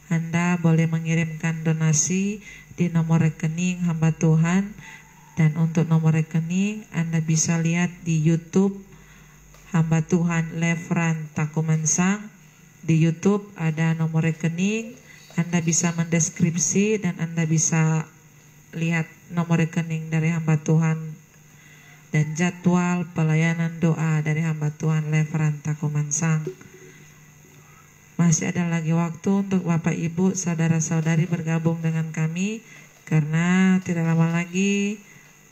Speaker 3: Anda boleh mengirimkan donasi di nomor rekening hamba Tuhan. Dan untuk nomor rekening Anda bisa lihat di YouTube hamba Tuhan Lefran Takumansang. Di YouTube ada nomor rekening, Anda bisa mendeskripsi dan Anda bisa lihat nomor rekening dari hamba Tuhan dan jadwal pelayanan doa dari hamba Tuhan Lefran Takumansang. Masih ada lagi waktu untuk Bapak Ibu, saudara-saudari bergabung dengan kami, karena tidak lama lagi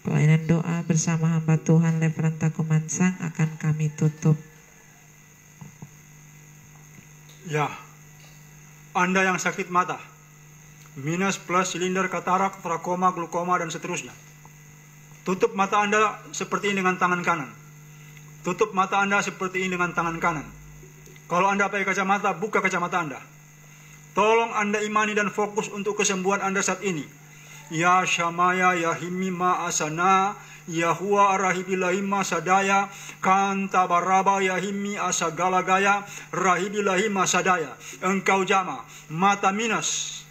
Speaker 3: pelayanan doa bersama hamba Tuhan Lefran Takumansang akan kami tutup.
Speaker 2: Ya, Anda yang sakit mata, minus, plus, silinder, katarak, trakoma, glukoma, dan seterusnya, tutup mata Anda seperti ini dengan tangan kanan. Tutup mata Anda seperti ini dengan tangan kanan. Kalau Anda pakai kacamata, buka kacamata Anda. Tolong Anda imani dan fokus untuk kesembuhan Anda saat ini. Ya Shamaya, Ya Himima Asana, Yahuwa Arahibilahima Sadaya, Kanta Baraba Yahimi Asagalagaya, Rahibilahima Sadaya. Engkau jama, mata minus,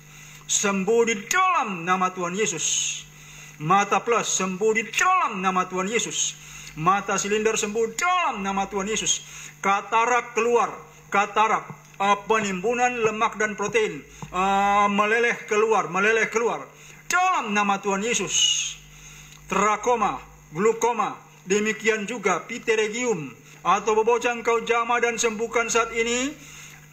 Speaker 2: sembuh di dalam nama Tuhan Yesus. Mata plus, sembuh di dalam nama Tuhan Yesus. Mata silinder, sembuh dalam nama Tuhan Yesus. Katarak keluar, katarak, penimbunan lemak dan protein, meleleh keluar dalam nama Tuhan Yesus. Trakoma, glukoma, demikian juga pterygium atau bebocang kau jama dan sembuhkan saat ini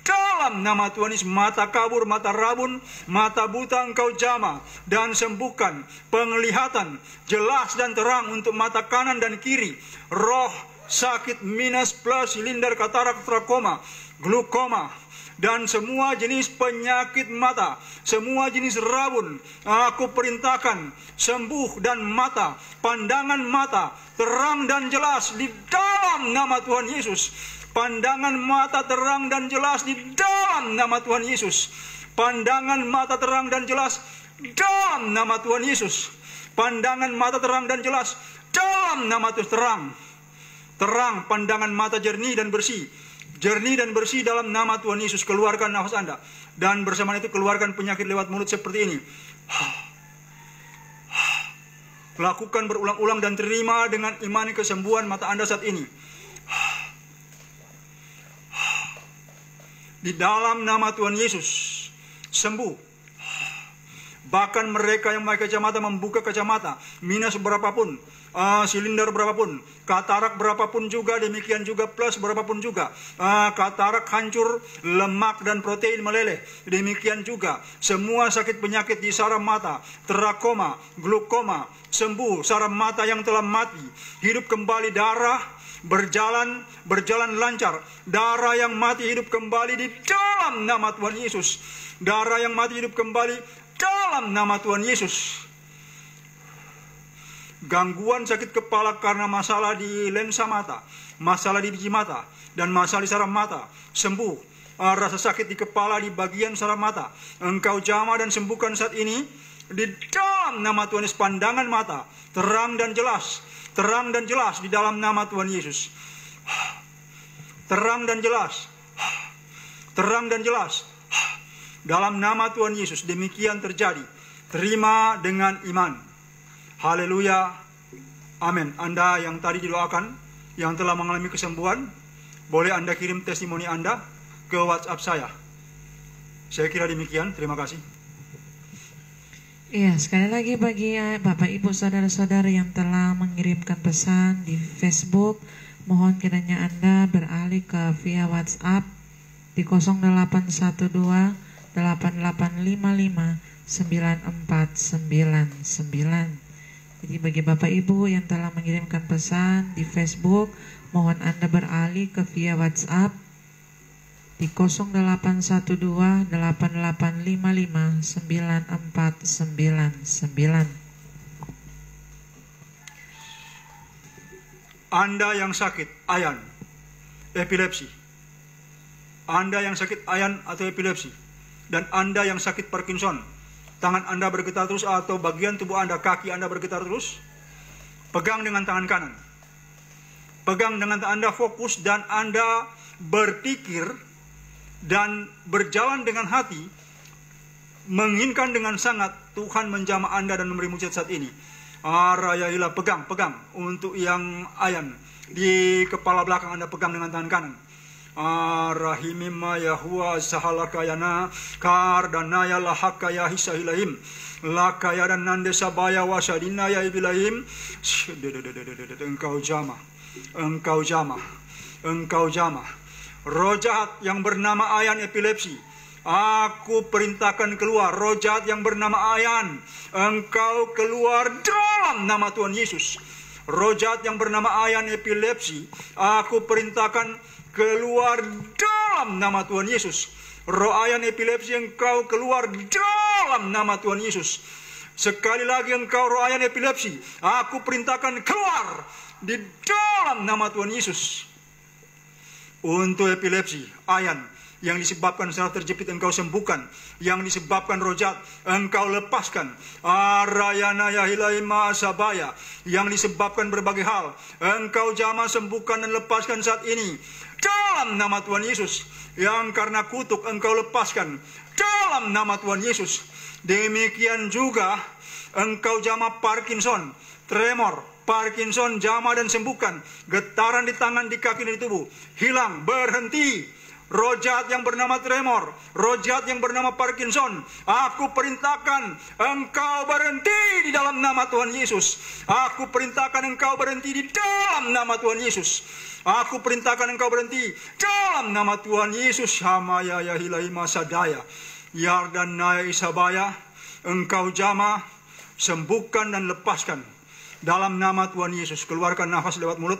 Speaker 2: dalam nama Tuhan Yesus. Mata kabur, mata rabun, mata buta engkau jama dan sembuhkan. Penglihatan jelas dan terang untuk mata kanan dan kiri. Roh sakit minus, plus, silinder, katarak, trakoma, glukoma, dan semua jenis penyakit mata, semua jenis rabun, aku perintahkan sembuh, dan mata, pandangan mata terang dan jelas di dalam nama Tuhan Yesus. Pandangan mata terang dan jelas di dalam nama Tuhan Yesus. Pandangan mata terang dan jelas dalam nama Tuhan Yesus. Pandangan mata terang dan jelas dalam nama Tuhan. Terang, pandangan mata jernih dan bersih. Jernih dan bersih dalam nama Tuhan Yesus. Keluarkan nafas Anda. Dan bersamaan itu keluarkan penyakit lewat mulut seperti ini. Lakukan berulang-ulang dan terima dengan imani kesembuhan mata Anda saat ini. Di dalam nama Tuhan Yesus, sembuh. Bahkan mereka yang pakai kacamata membuka kacamata, minus berapapun, silinder berapapun, katarak berapapun juga, demikian juga plus berapapun juga, katarak hancur, lemak dan protein meleleh, demikian juga semua sakit penyakit di saraf mata, trakoma, glukoma, sembuh. Saraf mata yang telah mati hidup kembali, darah berjalan lancar, darah yang mati hidup kembali di dalam nama Tuhan Yesus. Darah yang mati hidup kembali dalam nama Tuhan Yesus. Gangguan sakit kepala karena masalah di lensa mata, masalah di biji mata, dan masalah di saraf mata, sembuh. Rasa sakit di kepala di bagian saraf mata, engkau jamah dan sembuhkan saat ini di dalam nama Tuhan Yesus. Pandangan mata terang dan jelas, terang dan jelas di dalam nama Tuhan Yesus. Terang dan jelas, terang dan jelas dalam nama Tuhan Yesus. Demikian terjadi. Terima dengan iman. Haleluya. Amin. Anda yang tadi didoakan, yang telah mengalami kesembuhan, boleh Anda kirim testimoni Anda ke WhatsApp saya. Saya kira demikian. Terima kasih.
Speaker 3: Iya, sekali lagi bagi Bapak Ibu Saudara-saudara yang telah mengirimkan pesan di Facebook, mohon kiranya Anda beralih ke via WhatsApp di 0812 8855 9499. Jadi bagi Bapak Ibu yang telah mengirimkan pesan di Facebook, mohon Anda beralih ke via WhatsApp di 0812 8855 9499.
Speaker 2: Anda yang sakit ayan, epilepsi, Anda yang sakit ayan atau epilepsi, dan Anda yang sakit Parkinson, tangan Anda bergetar terus atau bagian tubuh Anda, kaki Anda bergetar terus, pegang dengan tangan kanan. Pegang dengan tangan Anda, fokus, dan Anda berpikir dan berjalan dengan hati, menginginkan dengan sangat Tuhan menjamah Anda dan memberi mujizat saat ini. Arayahilah, pegang untuk yang ayan di kepala belakang Anda, pegang dengan tangan kanan. Arahimima Yahwa sahalakayana kardanaya lahakaya hisahilahim lakaya dan nande sabaya wasadina ya ibilahim. Engkau jamah roh jahat yang bernama ayan epilepsi, aku perintahkan keluar. Roh jahat yang bernama ayan, engkau keluar dalam nama Tuhan Yesus. Roh jahat yang bernama ayan epilepsi, aku perintahkan keluar dalam nama Tuhan Yesus. Roh ayan epilepsi, engkau keluar dalam nama Tuhan Yesus. Sekali lagi, engkau roh ayan epilepsi, aku perintahkan keluar di dalam nama Tuhan Yesus. Untuk epilepsi, ayan yang disebabkan secara terjepit, engkau sembuhkan. Yang disebabkan roh jahat, engkau lepaskan. Arayana yahilahima asabaya, yang disebabkan berbagai hal, engkau jamah, sembuhkan dan lepaskan saat ini dalam nama Tuhan Yesus. Yang karena kutuk, engkau lepaskan dalam nama Tuhan Yesus. Demikian juga engkau jamah Parkinson, tremor, Parkinson, jamah dan sembuhkan. Getaran di tangan, di kaki, dan di tubuh hilang, berhenti. Roh jahat yang bernama tremor, roh jahat yang bernama Parkinson, aku perintahkan engkau berhenti di dalam nama Tuhan Yesus. Aku perintahkan engkau berhenti di dalam nama Tuhan Yesus. Aku perintahkan engkau berhenti dalam nama Tuhan Yesus. Hamaya yahilahi masadaya yardanaya isabaya, engkau jamah, sembuhkan dan lepaskan dalam nama Tuhan Yesus. Keluarkan nafas lewat mulut,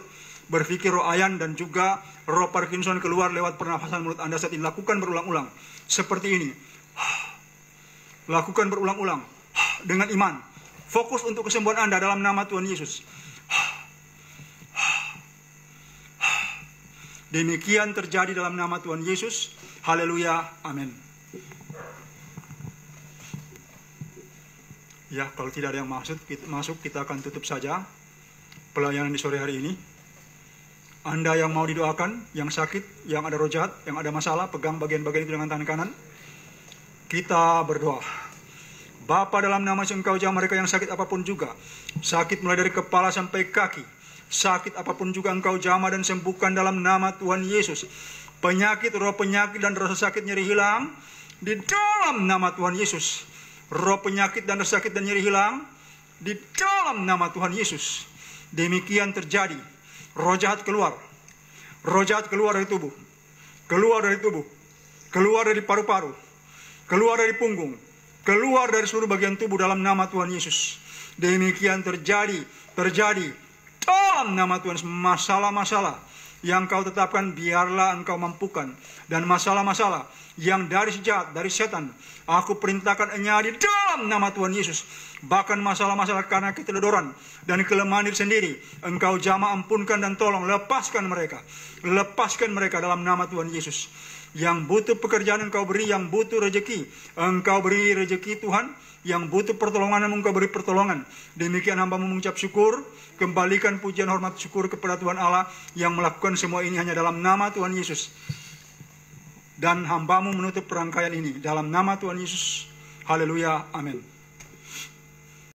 Speaker 2: berpikir roh ayan dan juga roh Parkinson keluar lewat pernafasan mulut Anda saat ini. Lakukan berulang-ulang seperti ini. Lakukan berulang-ulang dengan iman. Fokus untuk kesembuhan Anda dalam nama Tuhan Yesus. Demikian terjadi dalam nama Tuhan Yesus. Haleluya, amin. Ya, kalau tidak ada yang masuk, kita akan tutup saja pelayanan di sore hari ini. Anda yang mau didoakan, yang sakit, yang ada roh jahat, yang ada masalah, pegang bagian-bagian itu dengan tangan kanan. Kita berdoa. Bapa, dalam nama Engkau jamah mereka yang sakit apapun juga. Sakit mulai dari kepala sampai kaki. Sakit apapun juga Engkau jamah dan sembuhkan dalam nama Tuhan Yesus. Penyakit, roh penyakit dan rasa sakit nyeri hilang di dalam nama Tuhan Yesus. Roh penyakit dan rasa sakit dan nyeri hilang di dalam nama Tuhan Yesus. Demikian terjadi. Roh jahat keluar. Roh jahat keluar dari tubuh. Keluar dari tubuh. Keluar dari paru-paru. Keluar dari punggung. Keluar dari seluruh bagian tubuh dalam nama Tuhan Yesus. Demikian terjadi. Terjadi dalam nama Tuhan. Masalah-masalah yang kau tetapkan, biarlah engkau mampukan. Dan masalah-masalah yang dari si jahat, dari setan, aku perintahkan di dalam nama Tuhan Yesus. Bahkan masalah-masalah karena keteledoran dan kelemahan diri sendiri, engkau jamah, ampunkan dan tolong. Lepaskan mereka. Lepaskan mereka dalam nama Tuhan Yesus. Yang butuh pekerjaan engkau beri, yang butuh rezeki engkau beri rezeki Tuhan. Yang butuh pertolongan engkau beri pertolongan. Demikian hamba-Mu mengucap syukur. Kembalikan pujian hormat syukur kepada Tuhan Allah yang melakukan semua ini hanya dalam nama Tuhan Yesus. Dan hamba-Mu menutup perangkaian ini dalam nama Tuhan Yesus. Haleluya, amin.